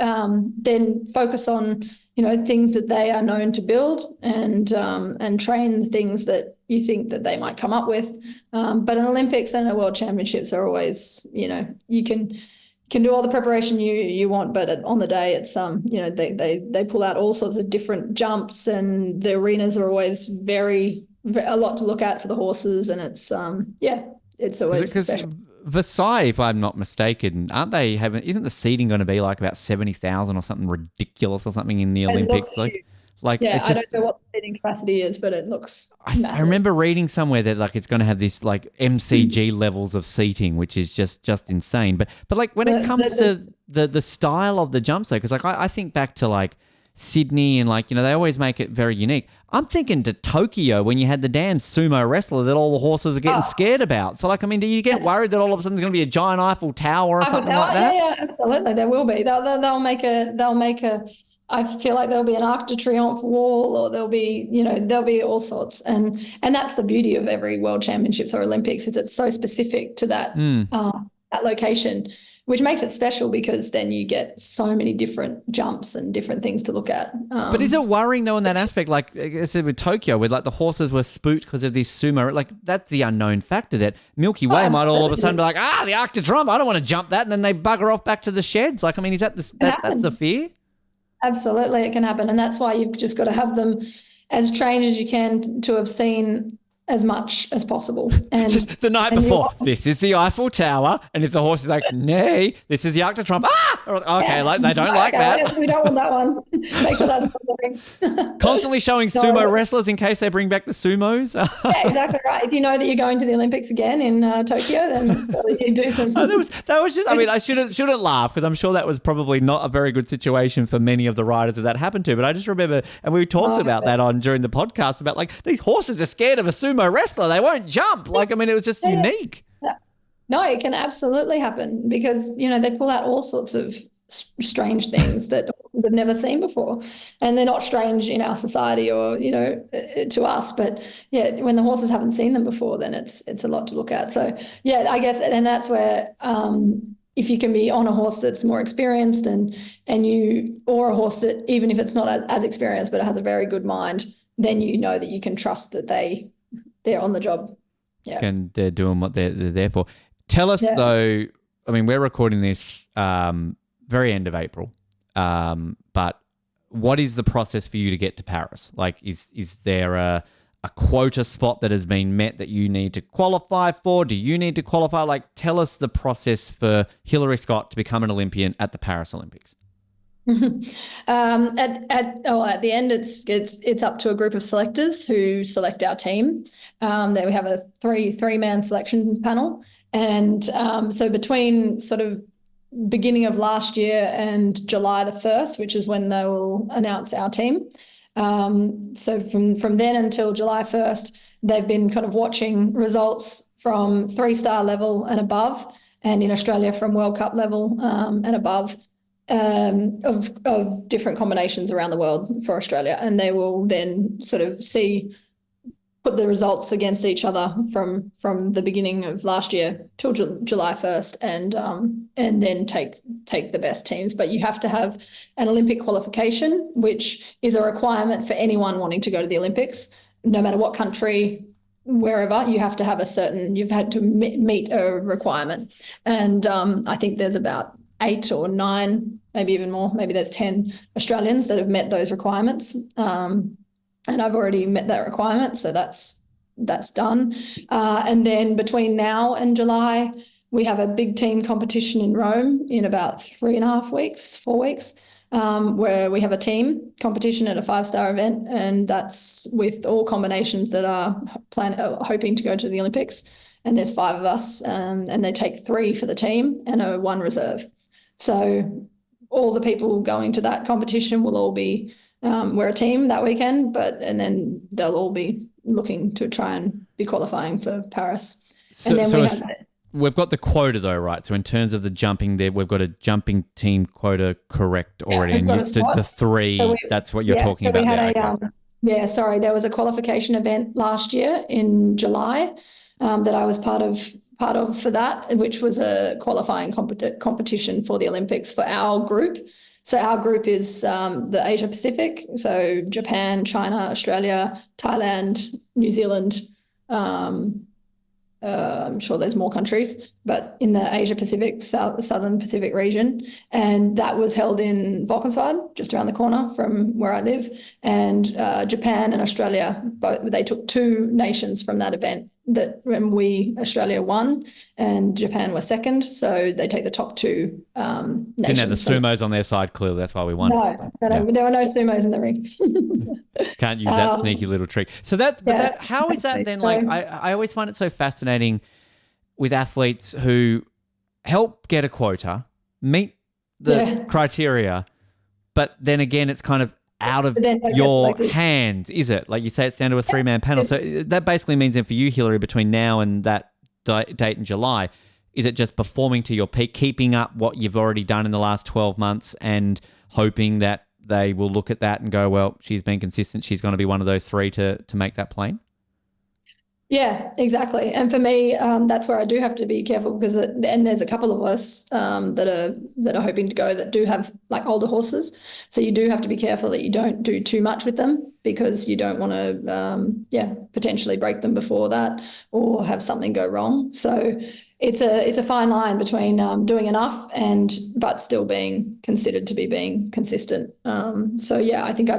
then focus on, things that they are known to build and train the things that you think that they might come up with. But an Olympics and a World Championships are always, you can do all the preparation you want, but on the day it's they pull out all sorts of different jumps, and the arenas are always a lot to look at for the horses, and it's it's always special. Versailles, if I'm not mistaken, isn't the seating going to be like about 70,000 or something ridiculous or something in the Olympics? I don't know what the seating capacity is, but it looks massive. I remember reading somewhere that like it's going to have this like MCG levels of seating, which is just insane. But like when it comes to the style of the jumps, though, because like I think back to like Sydney and like, they always make it very unique. I'm thinking to Tokyo when you had the damn sumo wrestler that all the horses are getting scared about. So like, I mean, do you get worried that all of a sudden there's going to be a giant Eiffel Tower or something like that? Yeah, absolutely. There will be. They'll make a I feel like there'll be an Arc de Triomphe wall, or there'll be all sorts. And that's the beauty of every World Championships or Olympics, is it's so specific to that location, which makes it special, because then you get so many different jumps and different things to look at. But is it worrying though in that aspect? Like I said with Tokyo, where like the horses were spooked because of this sumo, like that's the unknown factor, that Milky Way might all of a sudden be like, the Arc de Triomphe, I don't want to jump that, and then they bugger off back to the sheds. Like, I mean, is that that's the fear? Absolutely, it can happen. And that's why you've just got to have them as trained as you can to have seen as much as possible. And just the night before, this is the Eiffel Tower, and if the horse is like, nay, this is the Arc de Triomphe, okay, like they don't like that. We don't want that one. Make sure that's not constantly showing sumo wrestlers in case they bring back the sumos. Yeah, exactly right. If you know that you're going to the Olympics again in Tokyo, then you do some. That was just. I mean, I shouldn't laugh, because I'm sure that was probably not a very good situation for many of the riders that happened to. But I just remember, and we talked about that during the podcast, about like these horses are scared of a sumo wrestler. They won't jump. Like, I mean, it was just unique. No, it can absolutely happen, because they pull out all sorts of strange things that horses have never seen before, and they're not strange in our society or to us, but when the horses haven't seen them before, then it's a lot to look at. So I guess, and that's where if you can be on a horse that's more experienced or a horse that, even if it's not as experienced but it has a very good mind, then you know that you can trust that they're on the job. Yeah. And they're doing what they're there for. Tell us though, I mean, we're recording this very end of April, but what is the process for you to get to Paris? Like, is there a quota spot that has been met that you need to qualify for? Do you need to qualify? Like, tell us the process for Hilary Scott to become an Olympian at the Paris Olympics. At the end, it's up to a group of selectors who select our team. There we have a three-man selection panel, and so between sort of beginning of last year and July the 1st, which is when they will announce our team. So from then until July 1st, they've been kind of watching results from 3-star level and above, and in Australia from World Cup level and above. Of different combinations around the world for Australia, and they will then sort of put the results against each other from the beginning of last year till July 1st, and then take the best teams. But you have to have an Olympic qualification, which is a requirement for anyone wanting to go to the Olympics, no matter what country, wherever. You have to have you've had to meet a requirement, and I think there's about 8 or 9, maybe even more. Maybe there's 10 Australians that have met those requirements. And I've already met that requirement, so that's done. And then between now and July, we have a big team competition in Rome in about 3.5 weeks, 4 weeks, where we have a team competition at a 5-star event, and that's with all combinations that are hoping to go to the Olympics. And there's 5 of us, and they take 3 for the team and 1 reserve. So all the people going to that competition will all be, we're a team that weekend, and then they'll all be looking to try and be qualifying for Paris. So, we've got the quota though, right? So in terms of the jumping there, we've got a jumping team quota correct already. And the 3, that's what you're talking about there. There was a qualification event last year in July that I was part of for that, which was a qualifying competition for the Olympics for our group. So our group is the Asia Pacific, so Japan, China, Australia, Thailand, New Zealand. I'm sure there's more countries, but in the Asia Pacific, Southern Pacific region. And that was held in Valkenswaard, just around the corner from where I live. And Japan and Australia, they took 2 nations from that event. Australia won and Japan were second, so they take the top 2 nations. Didn't have the sumos on their side, clearly. That's why we won. No, there were no sumos in the ring. Can't use that sneaky little trick. So how is that then? Like, I always find it so fascinating with athletes who help get a quota, meet the criteria, but then again, it's kind of out of your hands, is it? Like you say, it's down to a 3-man panel. So that basically means then for you, Hilary, between now and that date in July, is it just performing to your peak, keeping up what you've already done in the last 12 months and hoping that they will look at that and go, well, she's been consistent. She's going to be one of those three to make that plane? Yeah, exactly. And for me, that's where I do have to be careful because, and there's a couple of us that are hoping to go that do have like older horses. So you do have to be careful that you don't do too much with them because you don't want to, potentially break them before that or have something go wrong. So it's a fine line between doing enough but still being considered to be being consistent. I think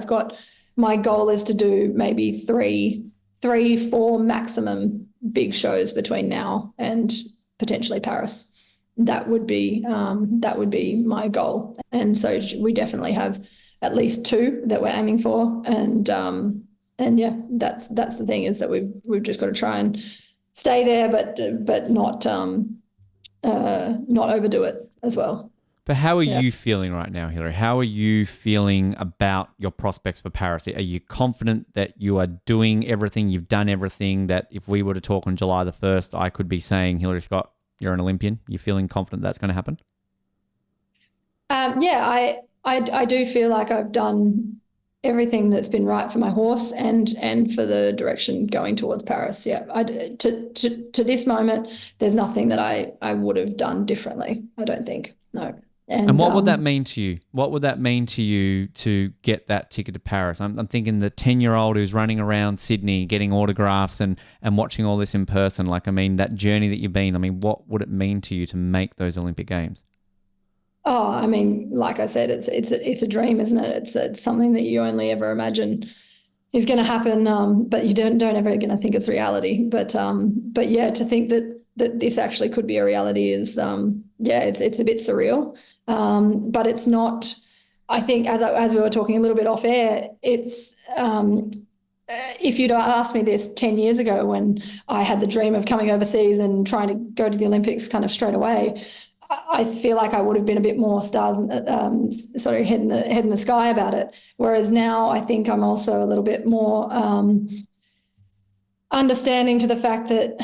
my goal is to do maybe three, 4 maximum big shows between now and potentially Paris. That would be my goal. And so we definitely have at least 2 that we're aiming for. And that's the thing, is that we've just got to try and stay there, but not overdo it as well. But how are you feeling right now, Hilary? How are you feeling about your prospects for Paris? Are you confident that you are doing everything, you've done everything, that if we were to talk on July the 1st, I could be saying, Hilary Scott, you're an Olympian? You feeling confident that's going to happen? I do feel like I've done everything that's been right for my horse and for the direction going towards Paris. Yeah, to this moment, there's nothing that I would have done differently, I don't think. No. And what would that mean to you? What would that mean to you to get that ticket to Paris? I'm thinking the 10-year-old who's running around Sydney getting autographs and watching all this in person. Like, I mean, that journey that you've been, I mean, what would it mean to you to make those Olympic Games? Oh, I mean, like I said, it's a dream, isn't it? It's something that you only ever imagine is going to happen, but you don't ever going to think it's reality. But yeah, to think that this actually could be a reality is it's a bit surreal. But it's not. I think as we were talking a little bit off air, it's if you'd asked me this 10 years ago when I had the dream of coming overseas and trying to go to the Olympics kind of straight away, I feel like I would have been a bit more head in the sky about it. Whereas now I think I'm also a little bit more understanding to the fact that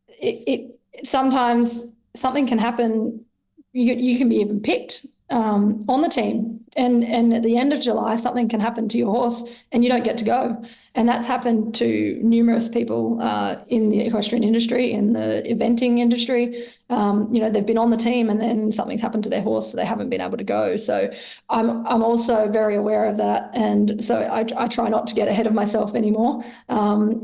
it sometimes something can happen. You can be even picked on the team, and at the end of July, something can happen to your horse, and you don't get to go. And that's happened to numerous people in the equestrian industry, in the eventing industry. They've been on the team, and then something's happened to their horse, so they haven't been able to go. So I'm also very aware of that, and so I try not to get ahead of myself anymore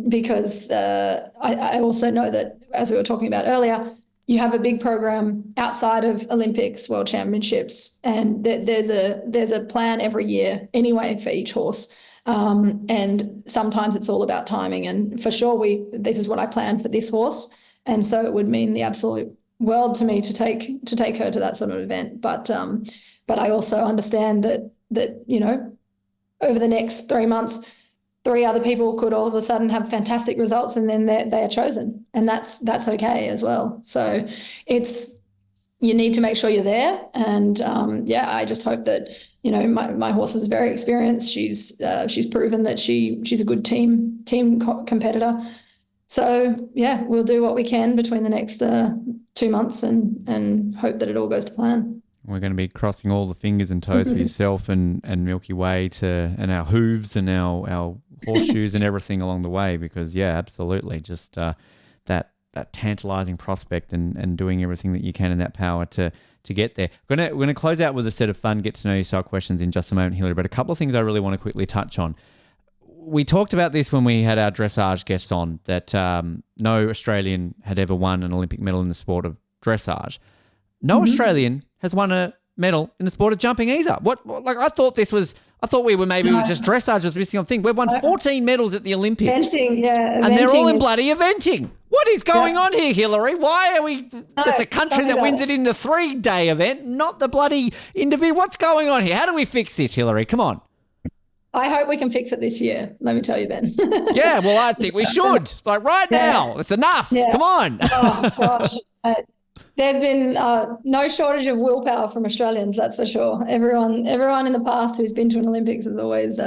because I also know that, as we were talking about earlier, you have a big program outside of Olympics, World Championships, and there's a plan every year anyway for each horse. And sometimes it's all about timing. And for sure, this is what I planned for this horse, and so it would mean the absolute world to me to take her to that sort of event. But I also understand that over the next 3 months, 3 other people could all of a sudden have fantastic results, and then they are chosen, and that's okay as well. So you need to make sure you're there, and I just hope that my horse is very experienced. She's proven that she's a good team competitor. So yeah, we'll do what we can between the next 2 months and hope that it all goes to plan. We're going to be crossing all the fingers and toes for yourself and Milky Way and our hooves and our horseshoes and everything along the way, because absolutely, just that tantalizing prospect and doing everything that you can in that power to get there. We're going to close out with a set of fun get to know you style questions in just a moment, Hilary, but a couple of things I really want to quickly touch on. We talked about this when we had our dressage guests on, that no Australian had ever won an Olympic medal in the sport of dressage. No Australian has won a medal in the sport of jumping either. I thought we were just dressage was missing on thing. We've won 14 medals at the Olympics. Eventing. And they're all in bloody eventing. What is going on here, Hilary? Why are we... That's a country that wins it in the 3-day event, not the bloody individual. What's going on here? How do we fix this, Hilary? Come on. I hope we can fix it this year. Let me tell you, Ben. Yeah, well, I think we should. Like right now. It's enough. Yeah. Come on. Oh, gosh. There's been no shortage of willpower from Australians, that's for sure. Everyone in the past who's been to an Olympics has always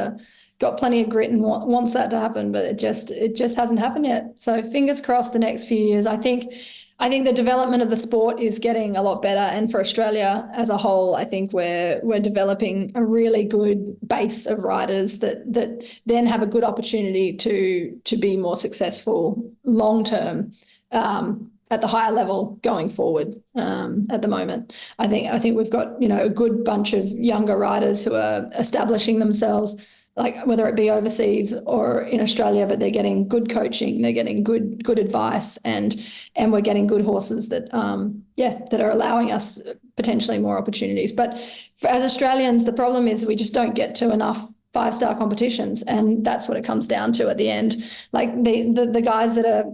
got plenty of grit and wants that to happen, but it just hasn't happened yet. So fingers crossed the next few years. I think I think the development of the sport is getting a lot better, and for Australia as a whole, I think we're developing a really good base of riders that then have a good opportunity to be more successful long term at the higher level going forward. At the moment, I think we've got a good bunch of younger riders who are establishing themselves, like whether it be overseas or in Australia, but they're getting good coaching, they're getting good advice, and we're getting good horses that that are allowing us potentially more opportunities. But as Australians, the problem is we just don't get to enough 5-star competitions, and that's what it comes down to at the end. Like the guys that are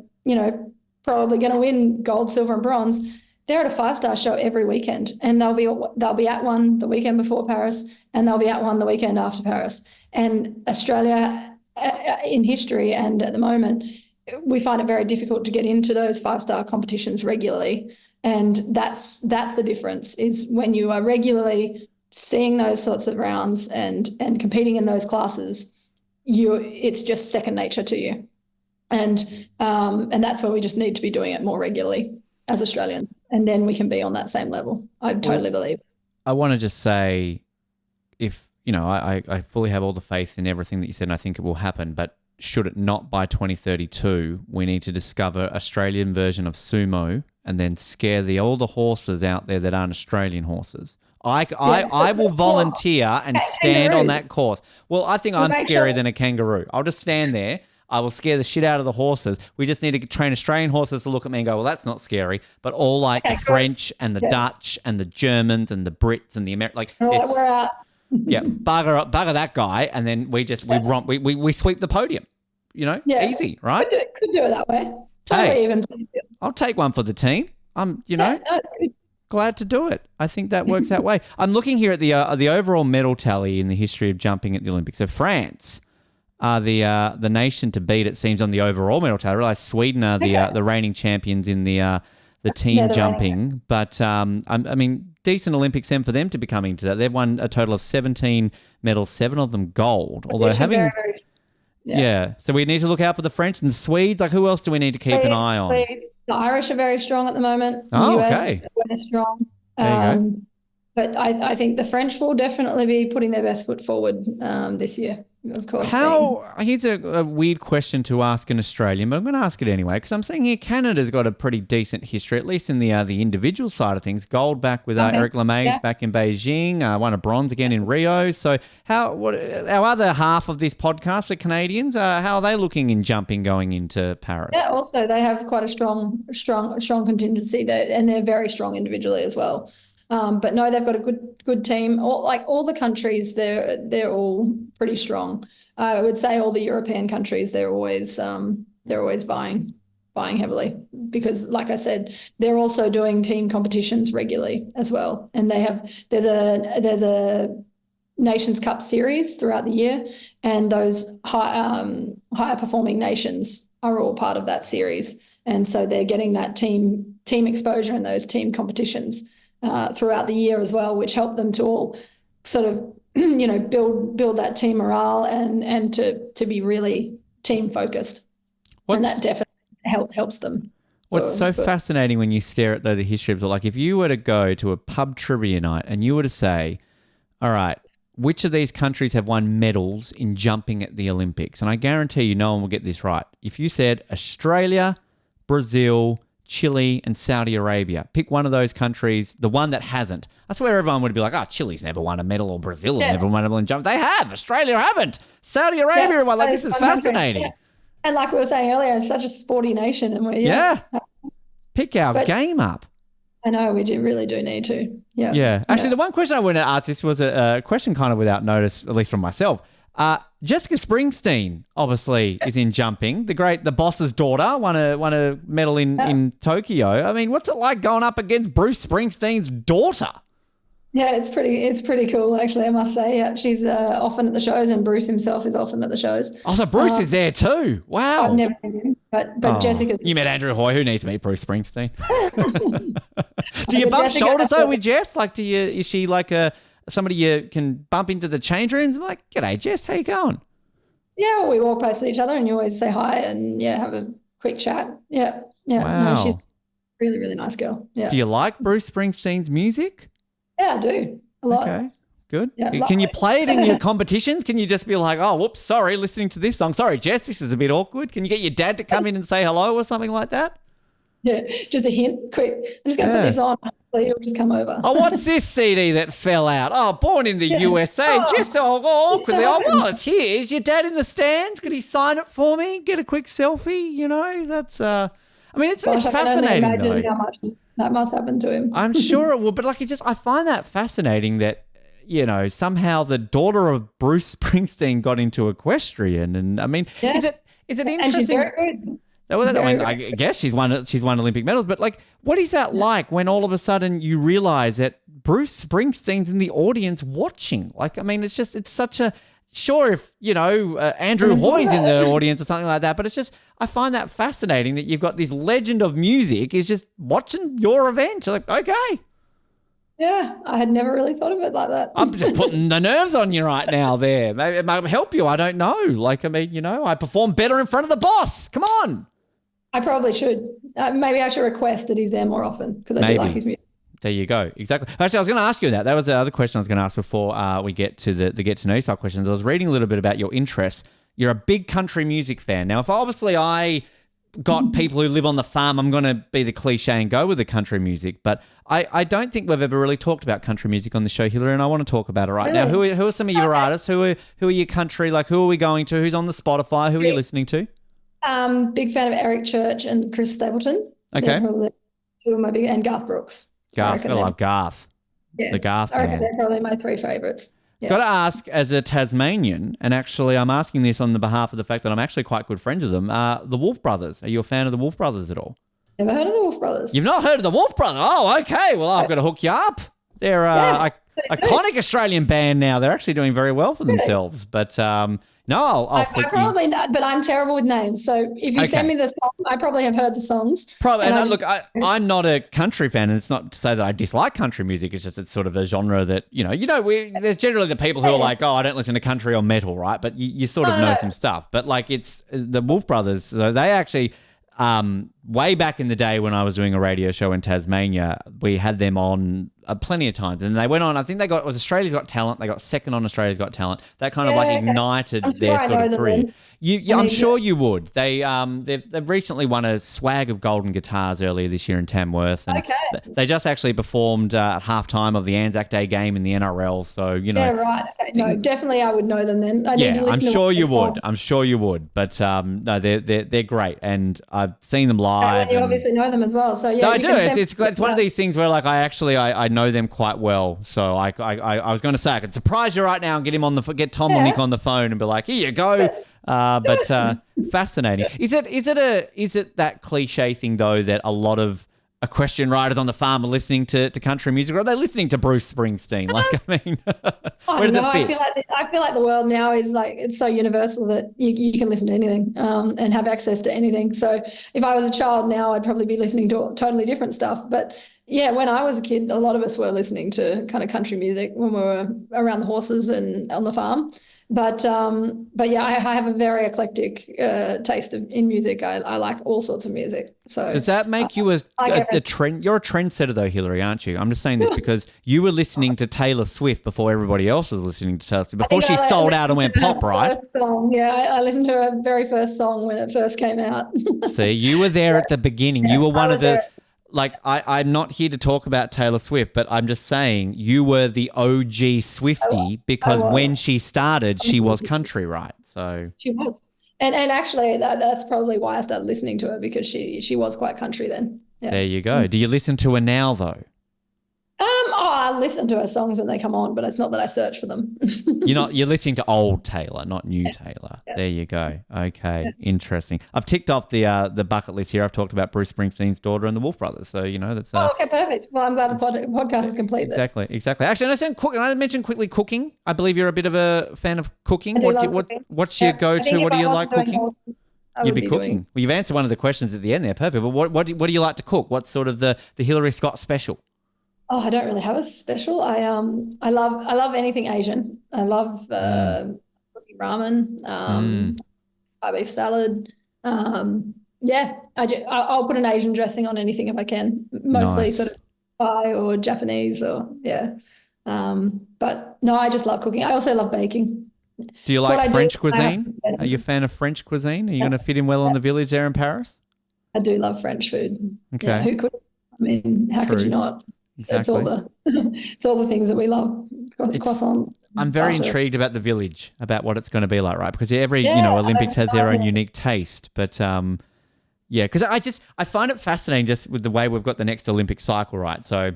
probably going to win gold, silver, and bronze, they're at a 5-star show every weekend, and they'll be at one the weekend before Paris, and they'll be at one the weekend after Paris. And Australia, in history and at the moment, we find it very difficult to get into those 5-star competitions regularly. And that's the difference, is when you are regularly seeing those sorts of rounds and competing in those classes, it's just second nature to you. And that's where we just need to be doing it more regularly as Australians, and then we can be on that same level. I totally believe. I want to just say, if I fully have all the faith in everything that you said, and I think it will happen, but should it not by 2032, we need to discover Australian version of sumo and then scare all the horses out there that aren't Australian horses. I will volunteer and stand on that course. Well, I think I'm scarier than a kangaroo. I'll just stand there. I will scare the shit out of the horses. We just need to train Australian horses to look at me and go, well, that's not scary. But all the French and the Dutch and the Germans and the Brits and the Americans, we're out. Yeah, bugger that guy, and then we romp, we sweep the podium. Easy, right? Could do it that way. Totally even. I'll take one for the team. I'm, glad to do it. I think that works that way. I'm looking here at the overall medal tally in the history of jumping at the Olympics. So France are the nation to beat, it seems, on the overall medal tally. I realize Sweden are the reigning champions in the team jumping, but I mean, decent Olympics then for them to be coming to that. They've won a total of 17 medals, 7 of them gold. Although having so we need to look out for the French and the Swedes. Like, who else do we need to keep an eye on? The Irish are very strong at the moment. The US are strong. There you go. But I think the French will definitely be putting their best foot forward this year, of course. Here's a weird question to ask an Australian, but I'm going to ask it anyway, because I'm saying here Canada's got a pretty decent history, at least in the individual side of things. Gold back with Eric Lemai's back in Beijing, won a bronze again in Rio. So our other half of this podcast, the Canadians, how are they looking in jumping going into Paris? Yeah, also they have quite a strong contingency there, and they're very strong individually as well. But no, they've got a good team. All the countries, they're all pretty strong. I would say all the European countries, they're always buying heavily, because, like I said, they're also doing team competitions regularly as well. And there's a Nations Cup series throughout the year, and those higher performing nations are all part of that series. And so they're getting that team exposure in those team competitions throughout the year as well, which help them to all sort of, build that team morale and to be really team focused. And that definitely helps them. What's fascinating when you stare at the history of it, like if you were to go to a pub trivia night and you were to say, all right, which of these countries have won medals in jumping at the Olympics? And I guarantee you no one will get this right. If you said Australia, Brazil, Chile, and Saudi Arabia, pick one of those countries, the one that hasn't. That's where everyone would be like, Chile's never won a medal, or Brazil has never won a medal in jumping. They have. Australia haven't. Saudi Arabia won. Like, this is fascinating. Yeah. And like we were saying earlier, it's such a sporty nation. And pick our game up. I know, we really do need to. Yeah. Yeah. Actually, the one question I wanted to ask, this was a question kind of without notice, at least from myself. Jessica Springsteen obviously is in jumping. The boss's daughter won a medal in Tokyo. I mean, what's it like going up against Bruce Springsteen's daughter? Yeah, it's pretty cool, actually, I must say. Yeah, she's often at the shows, and Bruce himself is often at the shows. Oh, so Bruce is there too. Wow. I've never met him, but Jessica's... You met Andrew Hoy. Who needs to meet Bruce Springsteen? Do you bump shoulders though with Jess? Like, is she like somebody you can bump into the change rooms? I'm like, g'day, Jess, how you going? Yeah, well, we walk past each other and you always say hi and have a quick chat. Yeah. Wow. No, Really, really nice girl. Yeah. Do you like Bruce Springsteen's music? Yeah, I do. A lot. Okay, good. Yeah, Can you play it in your competitions? Can you just be like, oh, whoops, sorry, listening to this song. Sorry, Jess, this is a bit awkward. Can you get your dad to come in and say hello or something like that? Yeah, just a hint, quick. I'm just going to put this on. Hopefully he'll just come over. Oh, what's this CD that fell out? Oh, born in the USA. Jess, awkwardly. Oh, well, it's here. Is your dad in the stands? Could he sign it for me? Get a quick selfie? You know, that's, I mean, it's fascinating, I can only though. imagine how much that must happen to him. I'm sure it will, but like, I find that fascinating that, you know, somehow the daughter of Bruce Springsteen got into equestrian. And I mean, is it interesting? And she's very good. I guess she's won Olympic medals, but like, what is that like when all of a sudden you realize that Bruce Springsteen's in the audience watching? Like, I mean, it's such a, sure, if, you know, Andrew Hoy's in the audience or something like that, but it's just, I find that fascinating that you've got this legend of music is just watching your event. Like, okay. Yeah, I had never really thought of it like that. I'm just putting the nerves on you right now there. Maybe it might help you. I don't know. Like, I mean, you know, I perform better in front of the boss. Come on. I probably should. Maybe I should request that he's there more often because I do like his music. There you go. Exactly. Actually, I was going to ask you that. That was the other question I was going to ask before we get to the get to know you style questions. I was reading a little bit about your interests. You're a big country music fan. Now, if obviously I got people who live on the farm, I'm going to be the cliche and go with the country music. But I don't think we've ever really talked about country music on the show, Hilary, and I want to talk about it right now. Who are some of your artists? Who are your country? Like, who are we going to? Who's on the Spotify? Who are you listening to? Big fan of Eric Church and Chris Stapleton. Okay. They're probably two of my big, and Garth Brooks. Garth, I love Garth. Yeah. The Garth I reckon man. they're probably my three favourites. Yeah. Got to ask, as a Tasmanian, and actually I'm asking this on the behalf of the fact that I'm actually quite good friends with them, the Wolf Brothers. Are you a fan of the Wolf Brothers at all? Never heard of the Wolf Brothers. You've not heard of the Wolf Brothers? Oh, okay. Well, I've got to hook you up. They're iconic Australian band now. They're actually doing very well for themselves. But no, I'll flick you. Probably not, but I'm terrible with names. So if you send me the song, I probably have heard the songs. Probably. And look, I'm not a country fan, and it's not to say that I dislike country music. It's just it's sort of a genre that, you know, there's generally the people who are like, oh, I don't listen to country or metal, right? But you sort of know some stuff. But like it's the Wolf Brothers. So they actually, way back in the day when I was doing a radio show in Tasmania, we had them on plenty of times, and they went on. I think it was Australia's Got Talent. They got second on Australia's Got Talent. That kind of ignited their sort of career. I'm sure you would. They've recently won a swag of golden guitars earlier this year in Tamworth, and they just actually performed at halftime of the Anzac Day game in the NRL. So you know, yeah, right. Okay. No, definitely, I would know them then. I'm sure you would. I'm sure you would. But no, they're great, and I've seen them live. And you obviously know them as well. So yeah, I do. It's one of these things where like I know them quite well. So I was going to say I could surprise you right now and get Tom or Nick on the phone and be like, here you go. But fascinating. Is it that cliche thing though that a lot of equestrian riders on the farm are listening to country music, or are they listening to Bruce Springsteen? Like, I mean, where does it fit? I feel like the world now is like, it's so universal that you can listen to anything and have access to anything. So if I was a child now, I'd probably be listening to totally different stuff. But yeah, when I was a kid, a lot of us were listening to kind of country music when we were around the horses and on the farm. But yeah, I have a very eclectic taste in music. I like all sorts of music. So does that make you a trend? You're a trendsetter though, Hilary, aren't you? I'm just saying this because you were listening to Taylor Swift before everybody else was listening to Taylor Swift, before she sold out and went pop, right? Song. Yeah, I listened to her very first song when it first came out. See, you were there at the beginning. You were one of the... Like, I'm not here to talk about Taylor Swift, but I'm just saying you were the OG Swiftie because when she started, she was country, right? So she was. And actually, that's probably why I started listening to her, because she was quite country then. Yeah. There you go. Do you listen to her now, though? I listen to her songs when they come on, but it's not that I search for them. You're listening to old Taylor, not new Taylor. Yeah. There you go. Okay, interesting. I've ticked off the bucket list here. I've talked about Bruce Springsteen's daughter and the Wolf Brothers. So that's. Okay, perfect. Well, I'm glad the podcast is complete. Exactly. Actually, I mentioned quickly cooking. I believe you're a bit of a fan of cooking. What's your go-to? What do you like cooking? You'd be cooking. Well, you've answered one of the questions at the end there. Perfect. But what do you like to cook? What's sort of the Hilary Scott special? Oh, I don't really have a special. I love anything Asian. I love cooking ramen, Thai beef salad. Yeah, I'll put an Asian dressing on anything if I can. Mostly Nice. sort of Thai or Japanese or yeah. But no, I just love cooking. I also love baking. Do you It's like what I do. French cuisine? Are you a fan of French cuisine? Are you going to Yes. fit in well in Yeah, the village there in Paris? I do love French food. Yeah, Okay, who could? I mean, how could you true. not? It's all Exactly. the it's all the things that we love. It's Croissants, I'm very butter. intrigued about the village, about what it's going to be like, right? Because every, Yeah, I Olympics have has no their own idea. unique taste, but yeah, because I find it fascinating just with the way we've got the next Olympic cycle, right? So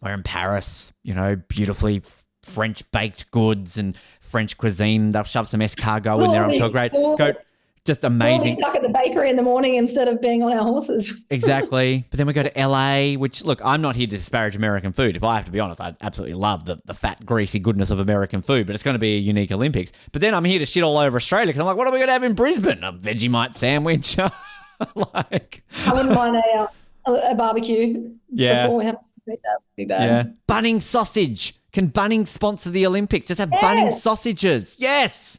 we're in Paris, beautifully French baked goods and French cuisine. They'll shove some escargot in there. I'm sure great. Go, just We'll be amazing. stuck at the bakery in the morning instead of being on our horses. Exactly. But then we go to LA, which, look, I'm not here to disparage American food. If I have to be honest, I absolutely love the fat, greasy goodness of American food, but it's going to be a unique Olympics. But then I'm here to shit all over Australia because I'm like, what are we going to have in Brisbane? A Vegemite sandwich? like, I wouldn't mind a barbecue Yeah. before we have to eat. That would be bad. yeah. Bunning sausage. Can Bunning sponsor the Olympics? Just have Bunning Yes. sausages. Yes.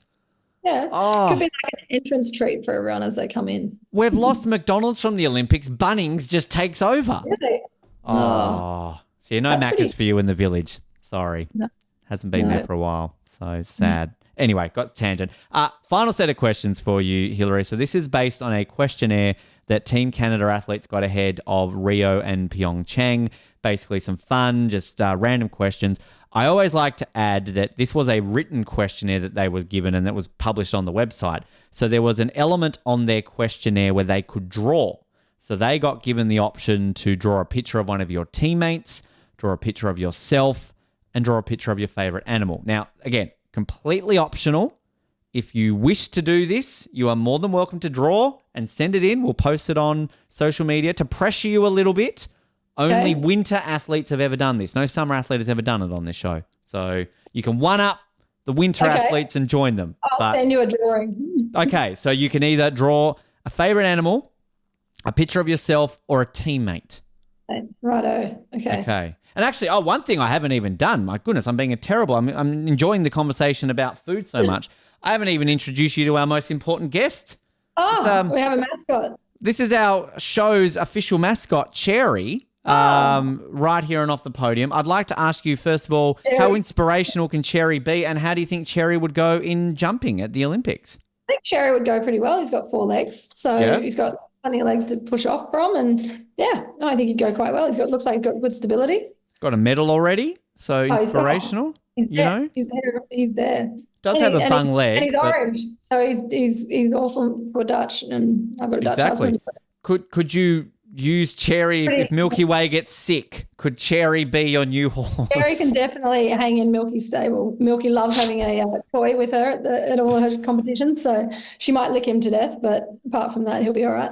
Yeah. Oh. Could be like an entrance treat for everyone as they come in. We've lost McDonald's from the Olympics. Bunnings just takes over. Really? Oh. So, no That's Macca's pretty- for you in the village. Sorry. No. Hasn't been No. there for a while. So sad. Anyway, got the tangent. Final set of questions for you, Hilary. So this is based on a questionnaire that Team Canada athletes got ahead of Rio and Pyeongchang. Basically some fun, just random questions. I always like to add that this was a written questionnaire that they were given and that was published on the website. So there was an element on their questionnaire where they could draw. So they got given the option to draw a picture of one of your teammates, draw a picture of yourself, and draw a picture of your favorite animal. Now, again, completely optional. If you wish to do this, you are more than welcome to draw and send it in. We'll post it on social media to pressure you a little bit. Only winter athletes have ever done this. No summer athlete has ever done it on this show. So you can one-up the winter athletes and join them. I'll send you a drawing. Okay, so you can either draw a favorite animal, a picture of yourself, or a teammate. Righto. Okay. Okay. And actually, one thing I haven't even done, my goodness, I'm being I'm enjoying the conversation about food so much. I haven't even introduced you to our most important guest. Oh, we have a mascot. This is our show's official mascot, Cherry, right here and off the podium. I'd like to ask you, first of all, how inspirational can Cherry be, and how do you think Cherry would go in jumping at the Olympics? I think Cherry would go pretty well. He's got 4 legs, so he's got plenty of legs to push off from, and I think he'd go quite well. Looks like he's got good stability. Got a medal already, so inspirational. He's there. Does have a bung leg, and he's orange, so he's all for Dutch, and I've got a Dutch husband. So. Could you use Cherry if Milky Way gets sick? Could Cherry be your new horse? Cherry can definitely hang in Milky's stable. Milky loves having a toy with her at all of her competitions, so she might lick him to death, but apart from that, he'll be all right.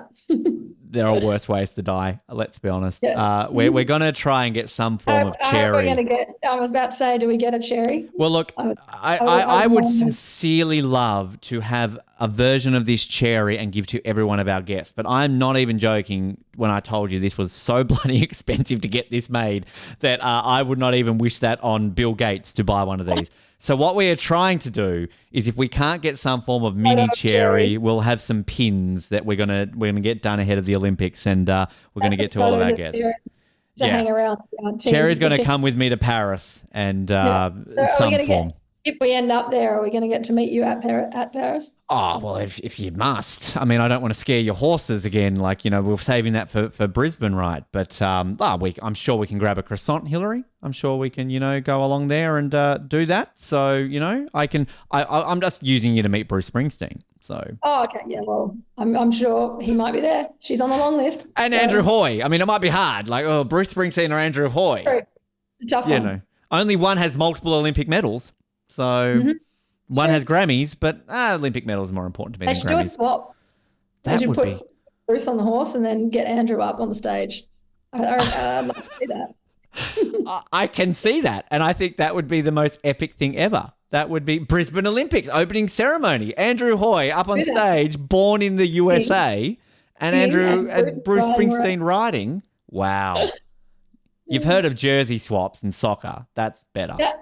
There are worse ways to die. Let's be honest. We're going to try and get some form of Cherry. I was about to say, do we get a Cherry? Well, look, I would sincerely love to have a version of this Cherry and give to every one of our guests. But I'm not even joking when I told you this was so bloody expensive to get this made that I would not even wish that on Bill Gates to buy one of these. So what we are trying to do is, if we can't get some form of mini Cherry, we'll have some pins that we're gonna get done ahead of the Olympics, and we're gonna get to all of our guests. Hang around. Cherry's going to come with me to Paris and some form. If we end up there, are we going to get to meet you at Paris? Oh, well, if you must. I mean, I don't want to scare your horses again. We're saving that for Brisbane, right? But I'm sure we can grab a croissant, Hilary. I'm sure we can, go along there and do that. So, I'm just using you to meet Bruce Springsteen. So. Oh, okay. Yeah, well, I'm sure he might be there. She's on the long list. And Andrew Hoy. I mean, it might be hard. Bruce Springsteen or Andrew Hoy. True. It's a tough one. Only one has multiple Olympic medals. So one has Grammys, but Olympic medal is more important to me than Grammys. They should do a swap. That would be. Put Bruce on the horse and then get Andrew up on the stage. I'd love to see that. I can see that, and I think that would be the most epic thing ever. That would be Brisbane Olympics opening ceremony. Andrew Hoy up on stage, born in the USA, and Bruce Springsteen riding. Wow. You've heard of jersey swaps in soccer. That's better. Yeah.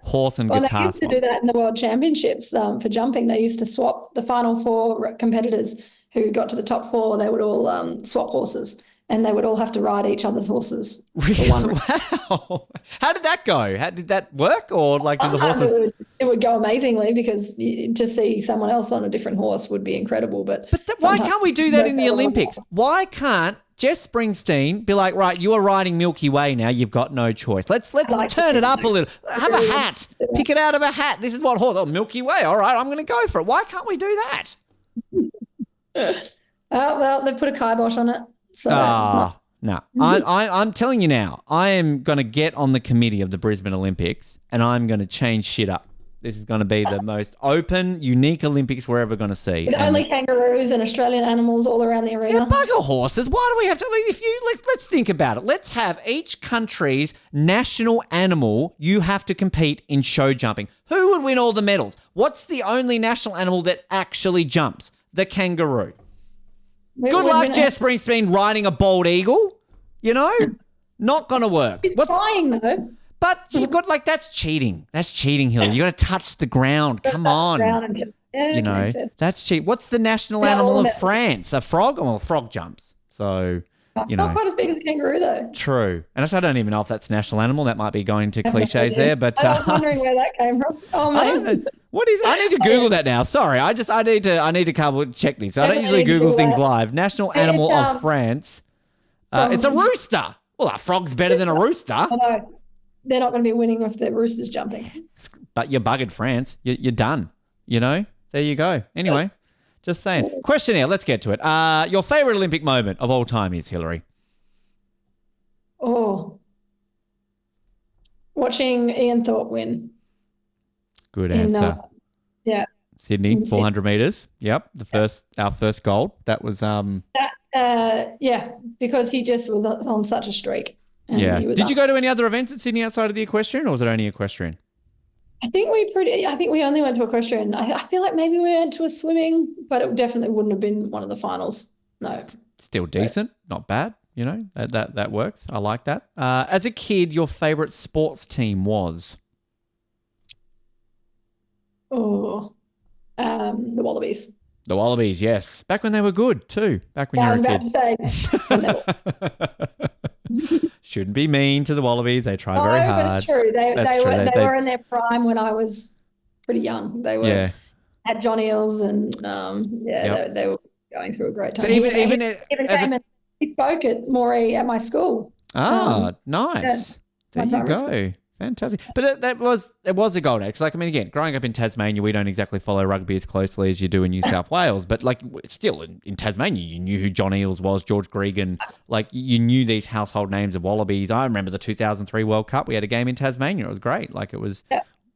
Horse and guitar. They used to do that in the World Championships for jumping. They used to swap the final 4 competitors who got to the top four, they would all swap horses, and they would all have to ride each other's horses. Really? Wow. How did that go? How did that work? Or like did the horses? It would go amazingly, because to see someone else on a different horse would be incredible. But why can't we do that in the Olympics? Why can't Jess Springsteen be like, right, you are riding Milky Way now. You've got no choice. Let's turn it up a little. Have a hat. Pick it out of a hat. This is what horse. Oh, Milky Way. All right, I'm going to go for it. Why can't we do that? Well, they've put a kibosh on it. So it's not. No. I'm telling you now, I am going to get on the committee of the Brisbane Olympics and I'm going to change shit up. This is going to be the most open, unique Olympics we're ever going to see. With only kangaroos and Australian animals all around the arena. Yeah, bugger horses. Why do we have to? Let's think about it. Let's have each country's national animal. You have to compete in show jumping. Who would win all the medals? What's the only national animal that actually jumps? The kangaroo. Good luck, Jess Springsteen, riding a bald eagle. You know, not going to work. He's flying though. But you've got that's cheating. That's cheating, Hilary. You got to touch the ground. Come on. That's cheating. What's the national animal of France? A frog? Well, a frog jumps. So, it's not quite as big as a kangaroo though. True. And I don't even know if that's national animal. That might be going to cliches there. But I was wondering where that came from. Oh man. What is it? I need to Google that now. Sorry. I need to check this. I don't usually Google things live. National animal of France. It's a rooster. Well, a frog's better than a rooster. I know. They're not going to be winning if the rooster's jumping. But you're buggered, France. You're done. There you go. Anyway, just saying. Questionnaire, let's get to it. Your favourite Olympic moment of all time is, Hilary? Oh, watching Ian Thorpe win. Good answer. Yeah. Sydney, 400 metres. Yep, our first gold. That was because he just was on such a streak. Yeah. Did you go to any other events at Sydney outside of the equestrian, or was it only equestrian? I think we only went to equestrian. I feel like maybe we went to a swimming, but it definitely wouldn't have been one of the finals. No. Still decent, not bad. That works. I like that. As a kid, your favourite sports team was? Oh, the Wallabies. The Wallabies, yes. Back when they were good too. Back when you were a kid. I was about to say. Shouldn't be mean to the Wallabies. They try very hard. But it's true. They were in their prime when I was pretty young. They were had John Eales and they were going through a great time. So he spoke at Moree at my school. Nice. There you go. School. Fantastic. But it was a gold age. Again, growing up in Tasmania, we don't exactly follow rugby as closely as you do in New South Wales. But still in Tasmania, you knew who John Eales was, George Gregan. You knew these household names of Wallabies. I remember the 2003 World Cup. We had a game in Tasmania. It was great. It was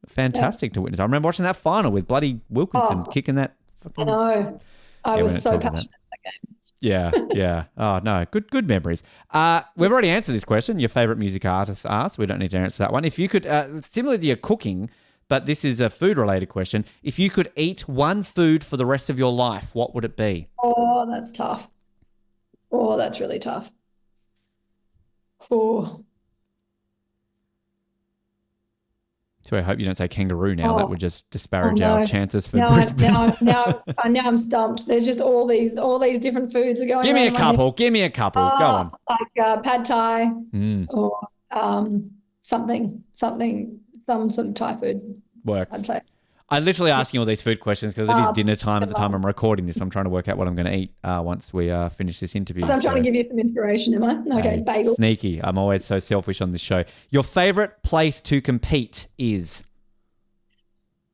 fantastic to witness. I remember watching that final with bloody Wilkinson kicking that. I know. I was so passionate at that game. Yeah. Oh, no. Good memories. We've already answered this question. Your favourite music artist asked. We don't need to answer that one. If you could, similar to your cooking, but this is a food-related question. If you could eat one food for the rest of your life, what would it be? Oh, that's tough. Oh, that's really tough. Oh. So I hope you don't say kangaroo now. That would just disparage our chances for Brisbane. Now I'm stumped. There's just all these different foods are going. Give me a couple. Give me a couple. Go on. Like pad thai or some sort of Thai food. Works. I'd say. I'm literally asking all these food questions because it is dinner time at the time I'm recording this. I'm trying to work out what I'm going to eat once we finish this interview. I'm trying to give you some inspiration, am I? Okay, bagel. Sneaky. I'm always so selfish on this show. Your favourite place to compete is?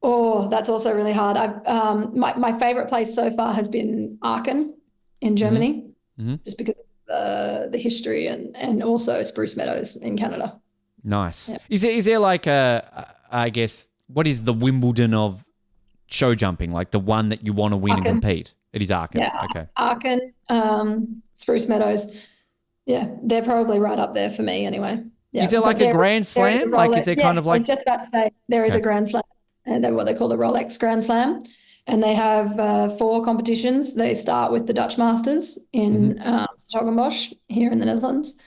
Oh, that's also really hard. My favourite place so far has been Aachen in Germany, just because of the history and also Spruce Meadows in Canada. Nice. Yeah. Is there I guess, what is the Wimbledon of show jumping, the one that you want to win and compete? It is Aachen. Yeah, okay. Aachen, Spruce Meadows. Yeah, they're probably right up there for me anyway. Yeah. Is there a Grand Slam? Is there kind of I was just about to say there is a Grand Slam. And they're what they call the Rolex Grand Slam. And they have 4 competitions. They start with the Dutch Masters in Stoggenbosch here in the Netherlands.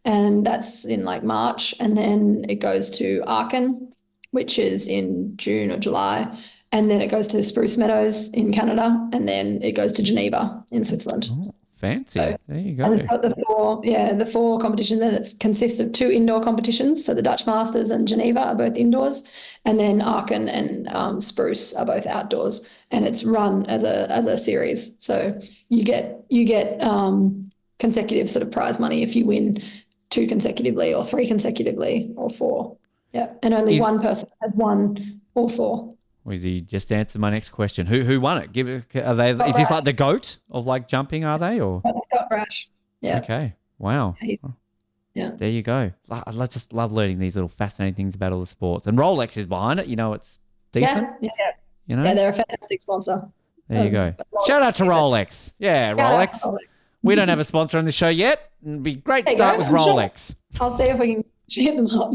And that's in March. And then it goes to Aachen, which is in June or July. and then it goes to Spruce Meadows in Canada, and then it goes to Geneva in Switzerland. Oh, fancy. So, There you go. and it's got the four competitions, and it consists of 2 indoor competitions. So the Dutch Masters and Geneva are both indoors, and then Aachen and Spruce are both outdoors. And it's run as a series. So you get consecutive sort of prize money if you win 2 consecutively, or 3 consecutively, or 4. Yeah, and only one person has won all 4. Well, you just answered my next question. Who won it? Is this like the GOAT of like jumping? Are they or Scott Brash? Yeah. Okay. Wow. Yeah. There you go. I just love learning these little fascinating things about all the sports. And Rolex is behind it. You know, it's decent. Yeah. You know. Yeah, they're a fantastic sponsor. There you go. Shout out to Rolex. Yeah, Rolex. We don't have a sponsor on the show yet. It'd be great to start with Rolex. I'll see if we can hit them up.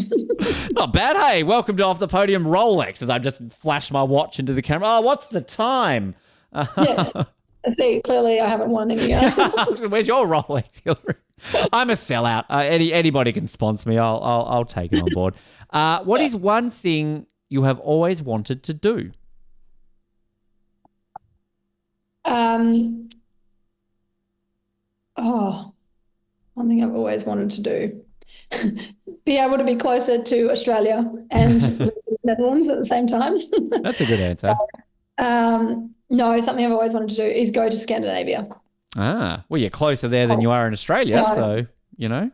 Not bad. Hey, welcome to Off the Podium Rolex, as I just flashed my watch into the camera. Oh, what's the time? Yeah. See, clearly I haven't won any. Where's your Rolex, Hilary? I'm a sellout. Anybody can sponsor me. I'll take it on board. What is one thing you have always wanted to do? One thing I've always wanted to do. Be able to be closer to Australia and the Netherlands at the same time. That's a good answer. No, something I've always wanted to do is go to Scandinavia. Well, you're closer there than you are in Australia, so, you know,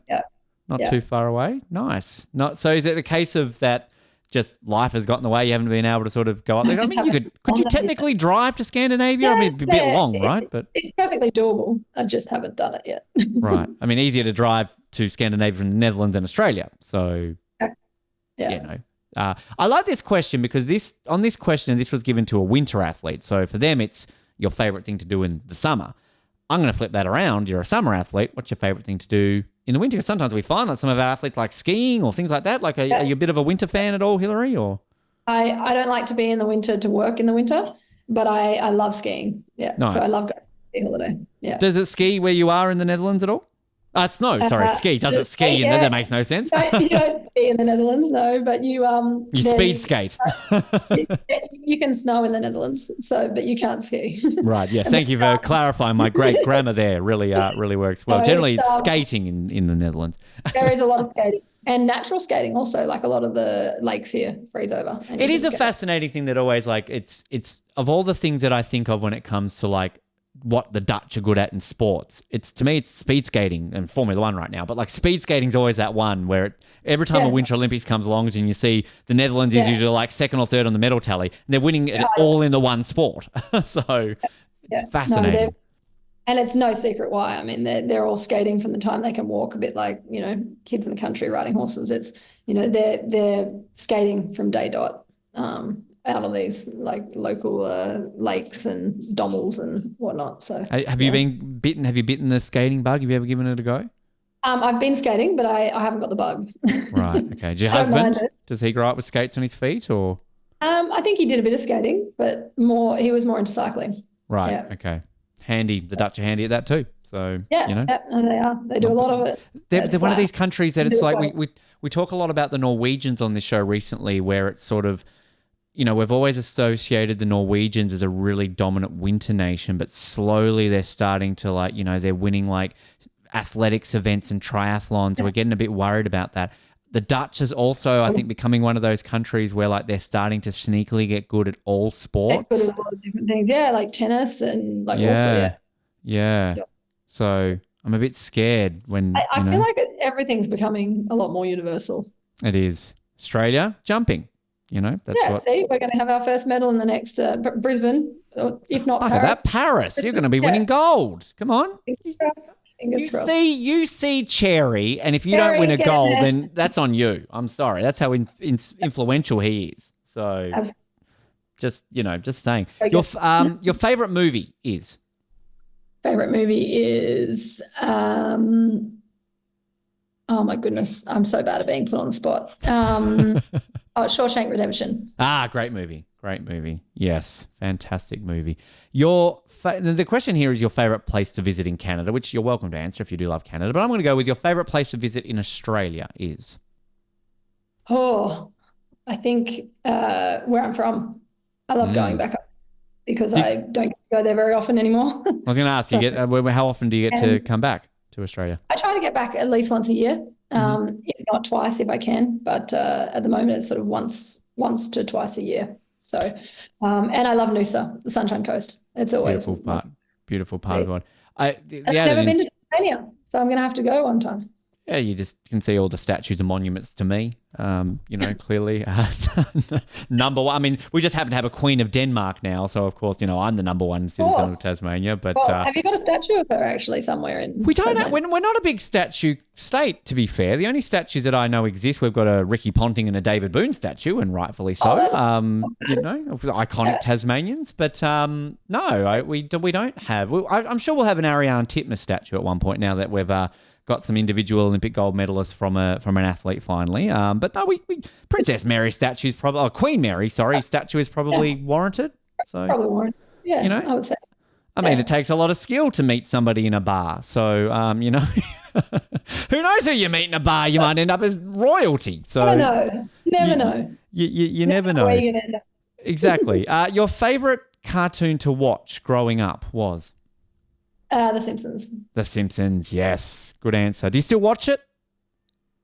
not too far away. Nice. So is it a case of that just life has gotten in the way, you haven't been able to sort of go up there? I mean, could you technically drive to Scandinavia? I mean, it'd be a bit long, right? But it's perfectly doable. I just haven't done it yet. Right. I mean, easier to drive to Scandinavia from the Netherlands and Australia. So, you know. I like this question because this question, this was given to a winter athlete. So for them, it's your favorite thing to do in the summer. I'm going to flip that around. You're a summer athlete. What's your favorite thing to do in the winter? Because sometimes we find that some of our athletes like skiing or things like that. Like, are you a bit of a winter fan at all, Hilary? Or I don't like to be in the winter to work in the winter, but I love skiing. Yeah. Nice. So I love going on a ski holiday. Yeah. Does it ski where you are in the Netherlands at all? Snow, sorry, ski. Does it ski? And that makes no sense. You don't ski in the Netherlands, no, but you speed skate. You can snow in the Netherlands, but you can't ski. Right. Yes. Thank you for clarifying. My great grammar there really works well. Generally, it's skating in the Netherlands. There is a lot of skating and natural skating also. Like a lot of the lakes here freeze over. It is a fascinating thing that always it's of all the things that I think of when it comes to like what the Dutch are good at in sports. To me, it's speed skating and Formula One right now. But like speed skating is always that one where every time the Winter Olympics comes along and you see the Netherlands is usually like second or third on the medal tally, and they're winning it all in the one sport. So it's fascinating. No, and it's no secret why. I mean, they're all skating from the time they can walk, a bit like, you know, kids in the country riding horses. It's, you know, they're skating from day dot. Out on these like local lakes and dommels and whatnot. So have you been bitten? Have you bitten the skating bug? Have you ever given it a go? I've been skating, but I haven't got the bug. Right. Okay. Does your husband, does he grow up with skates on his feet or? I think he did a bit of skating, but he was more into cycling. Right. Yeah. Okay. Handy. The Dutch are handy at that too. So you know. And they are. They do a lot of it. They're one of these countries that it's like we talk a lot about the Norwegians on this show recently, where it's sort of, you know, we've always associated the Norwegians as a really dominant winter nation, but slowly they're starting to like, you know, they're winning like athletics events and triathlons. So we're getting a bit worried about that. The Dutch is also, I think, becoming one of those countries where like they're starting to sneakily get good at all sports. Good at a lot of different things. Yeah, like tennis and like Yeah. So I'm a bit scared when I feel like everything's becoming a lot more universal. It is. Australia, jumping. You know, that's see, we're going to have our first medal in the next Brisbane, if not Paris. Look at that, Paris. You're going to be winning gold. Come on. Fingers crossed. You see Cherry, and if you don't win a gold, then that's on you. I'm sorry. That's how influential he is. So just saying. Your favorite movie is? Favorite movie is oh my goodness, I'm so bad at being put on the spot. Shawshank Redemption. Great movie. Great movie. Yes, fantastic movie. The question here is your favorite place to visit in Canada, which you're welcome to answer if you do love Canada. But I'm going to go with your favorite place to visit in Australia is? I think where I'm from. I love going back up because I don't go there very often anymore. I was going to ask, how often do you get to come back to Australia? I try to get back at least once a year, if not twice if I can. But at the moment, it's sort of once to twice a year. So, and I love Noosa, the Sunshine Coast. It's always beautiful part of the world. I've never been to Tasmania, so I'm going to have to go one time. Yeah, you just can see all the statues and monuments to me. Clearly, number one. I mean, we just happen to have a Queen of Denmark now, so of course, I'm the number one citizen of Tasmania. But have you got a statue of her actually somewhere in? We don't. We're not a big statue state, to be fair. The only statues that I know exist, we've got a Ricky Ponting and a David Boone statue, and rightfully so. Iconic Tasmanians. But no, we don't have. I'm sure we'll have an Ariane Titmus statue at one point now that we've. Got some individual Olympic gold medalists from an athlete finally. But no, we Princess Mary statue is probably Queen Mary, statue is probably warranted. So probably warranted. Yeah, I would say. I mean, it takes a lot of skill to meet somebody in a bar. So who knows who you meet in a bar? You might end up as royalty. So I don't know. Never know. You never know. Where you're gonna end up. Exactly. Your favorite cartoon to watch growing up was? The Simpsons. The Simpsons, yes. Good answer. Do you still watch it?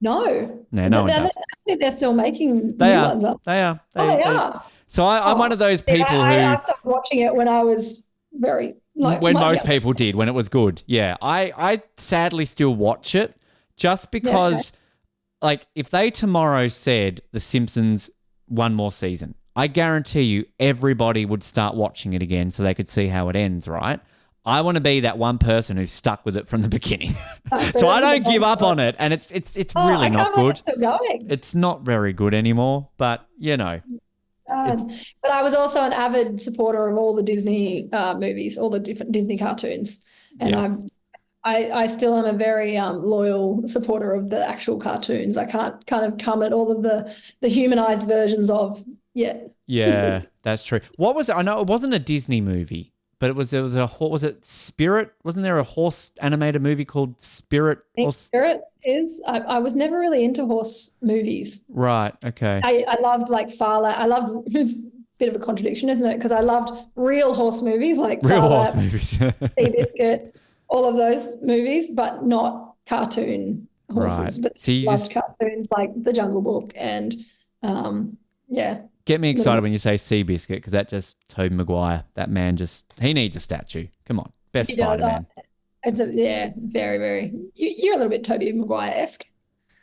No. No one does. I think they're still making new ones up. They are. They are. So I'm one of those people I stopped watching it when I was very when most people did, when it was good. Yeah. I sadly still watch it just because if they tomorrow said The Simpsons one more season, I guarantee you everybody would start watching it again so they could see how it ends, right? I want to be that one person who's stuck with it from the beginning. So I don't give up on it. And it's really not good. It's still going. It's not very good anymore, but But I was also an avid supporter of all the Disney movies, all the different Disney cartoons. And I still am a very loyal supporter of the actual cartoons. I can't kind of come at all of the humanized versions of yet. Yeah, that's true. What was it? I know it wasn't a Disney movie. But was it Spirit? Wasn't there a horse animated movie called Spirit? Spirit is. I was never really into horse movies. Right. Okay. I loved it's a bit of a contradiction, isn't it? Because I loved real horse movies like horse movies, Seabiscuit, all of those movies, but not cartoon horses. Right. But loved cartoons like The Jungle Book and Get me excited when you say Seabiscuit because that just Tobey Maguire. That man he needs a statue. Come on, best Spider-Man. It's very, very. You're a little bit Tobey Maguire-esque.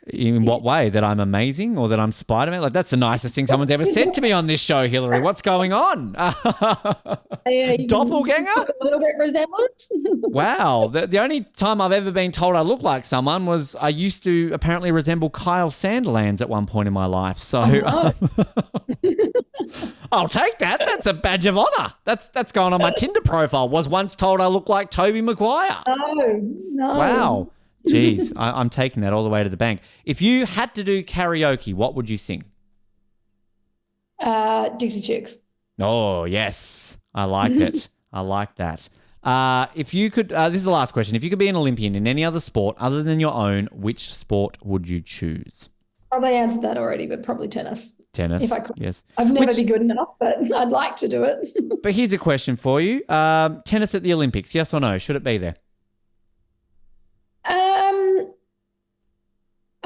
In what way? That I'm amazing or that I'm Spider-Man? Like that's the nicest thing someone's ever said to me on this show, Hilary. What's going on? Doppelganger? A little bit resemblance. Wow. The only time I've ever been told I look like someone was I used to apparently resemble Kyle Sandilands at one point in my life. So I'll take that. That's a badge of honor. That's going on my Tinder profile. Was once told I look like Tobey Maguire. No. Wow. Jeez, I'm taking that all the way to the bank. If you had to do karaoke, what would you sing? Dixie Chicks. Oh, yes. I like it. I like that. If you could, this is the last question. If you could be an Olympian in any other sport other than your own, which sport would you choose? Probably answered that already, but probably tennis. Tennis, if I could. Yes. I'd never be good enough, but I'd like to do it. But here's a question for you. Tennis at the Olympics, yes or no? Should it be there?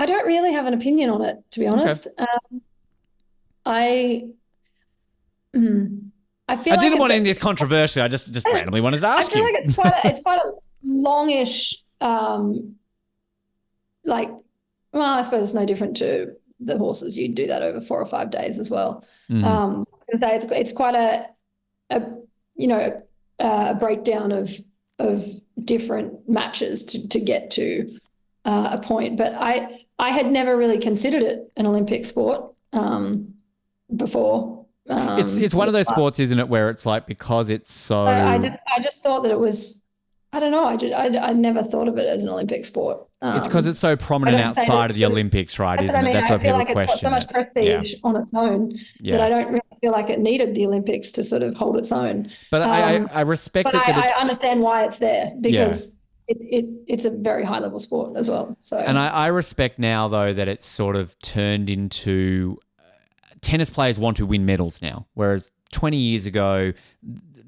I don't really have an opinion on it, to be honest. Okay. I didn't want to end this controversially. I just randomly wanted to ask you. I feel like it's quite a longish, I suppose it's no different to the horses. You do that over 4 or 5 days as well. I was going to say it's quite a breakdown of different matches to get to a point. But I had never really considered it an Olympic sport before. It's one of those sports, isn't it, where it's like because it's so. I just thought that it was. I don't know. I never thought of it as an Olympic sport. It's because it's so prominent outside of the Olympics, right? Isn't it? That's why people question. It's got so much prestige on its own that I don't really feel like it needed the Olympics to sort of hold its own. But I respect it. But I understand why it's there because it's a very high level sport as well. So and I respect now though that it's sort of turned into tennis players want to win medals now, whereas 20 years ago,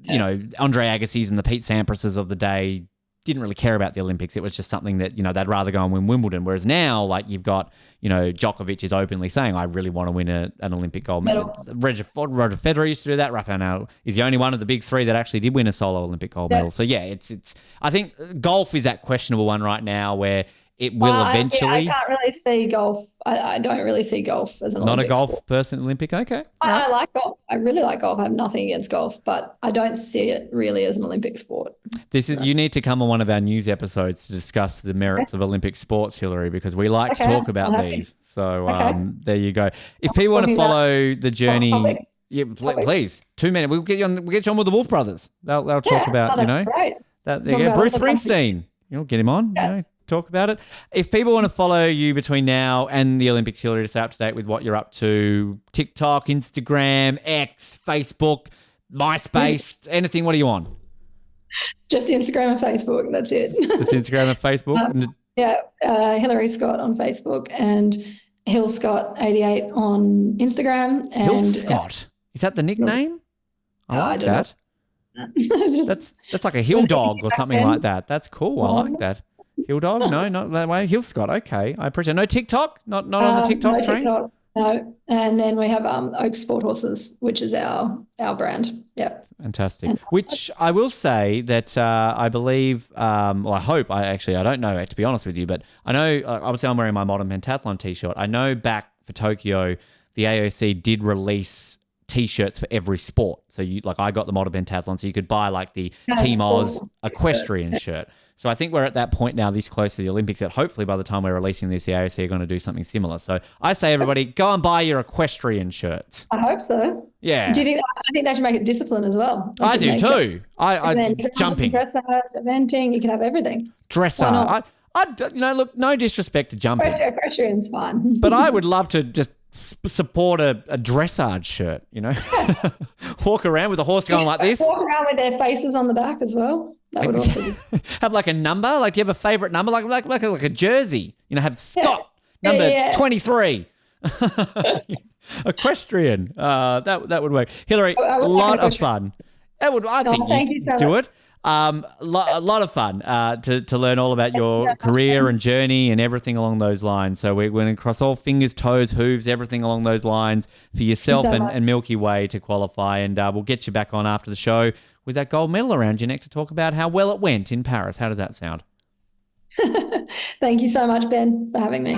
you know, Andre Agassi's and the Pete Samprases of the day didn't really care about the Olympics. It was just something that, you know, they'd rather go and win Wimbledon. Whereas now, like, you've got, you know, Djokovic is openly saying, I really want to win an Olympic gold medal. Roger Federer used to do that. Rafael Nadal is the only one of the big three that actually did win a solo Olympic gold medal. So, yeah, it's. I think golf is that questionable one right now where it will eventually. I can't really see golf. I don't really see golf as an not Olympic a golf sport. person Olympic. Okay. I like golf. I really like golf. I have nothing against golf, but I don't see it really as an Olympic sport. You need to come on one of our news episodes to discuss the merits of Olympic sports, Hilary, because we like to talk about these. So there you go. If people want to follow the journey, please 2 minutes. We'll get you on with the Wolf Brothers. They'll talk about great. There you go. Bruce Springsteen. Get him on. Talk about it. If people want to follow you between now and the Olympics, Hilary, to stay up to date with what you're up to, TikTok, Instagram, X, Facebook, MySpace, anything, what are you on? Just Instagram and Facebook. That's it. Just Instagram and Facebook? Hilary Scott on Facebook and Hill Scott 88 on Instagram. And Hill Scott? Is that the nickname? I like that. That's like a hill dog or something like that. That's cool. I like that. Hill dog? No, not that way. Hill Scott. Okay, I appreciate it. No TikTok? Not on the TikTok train? TikTok, no. And then we have Oak Sport Horses, which is our brand. Yep. Fantastic. Which I will say that I believe, I hope, I don't know, to be honest with you, but I know, obviously I'm wearing my Modern Pentathlon t-shirt. I know back for Tokyo, the AOC did release t-shirts for every sport. So I got the Modern Pentathlon, so you could buy like the Team Oz equestrian shirt. So I think we're at that point now, this close to the Olympics, that hopefully by the time we're releasing this, the AOC are going to do something similar. So I say, everybody, go and buy your equestrian shirts. I hope so. Yeah. Do you think? I think they should make it discipline as well. I do too. I jumping, dressage, eventing. You can have everything. Dressage. Look, no disrespect to jumping. Equestrian's fine. But I would love to just support a dressage shirt, walk around with a horse going like this. Walk around with their faces on the back as well. That would also be. Have like a number. Like, do you have a favorite number? Like a jersey. Have Scott number 23. Equestrian. That would work. Hilary, a lot of fun. I think you so do much. It. A lot of fun to learn all about your career and journey and everything along those lines. So we're going to cross all fingers, toes, hooves, everything along those lines for yourself and Milky Way to qualify. And we'll get you back on after the show with that gold medal around your neck to talk about how well it went in Paris. How does that sound? Thank you so much, Ben, for having me.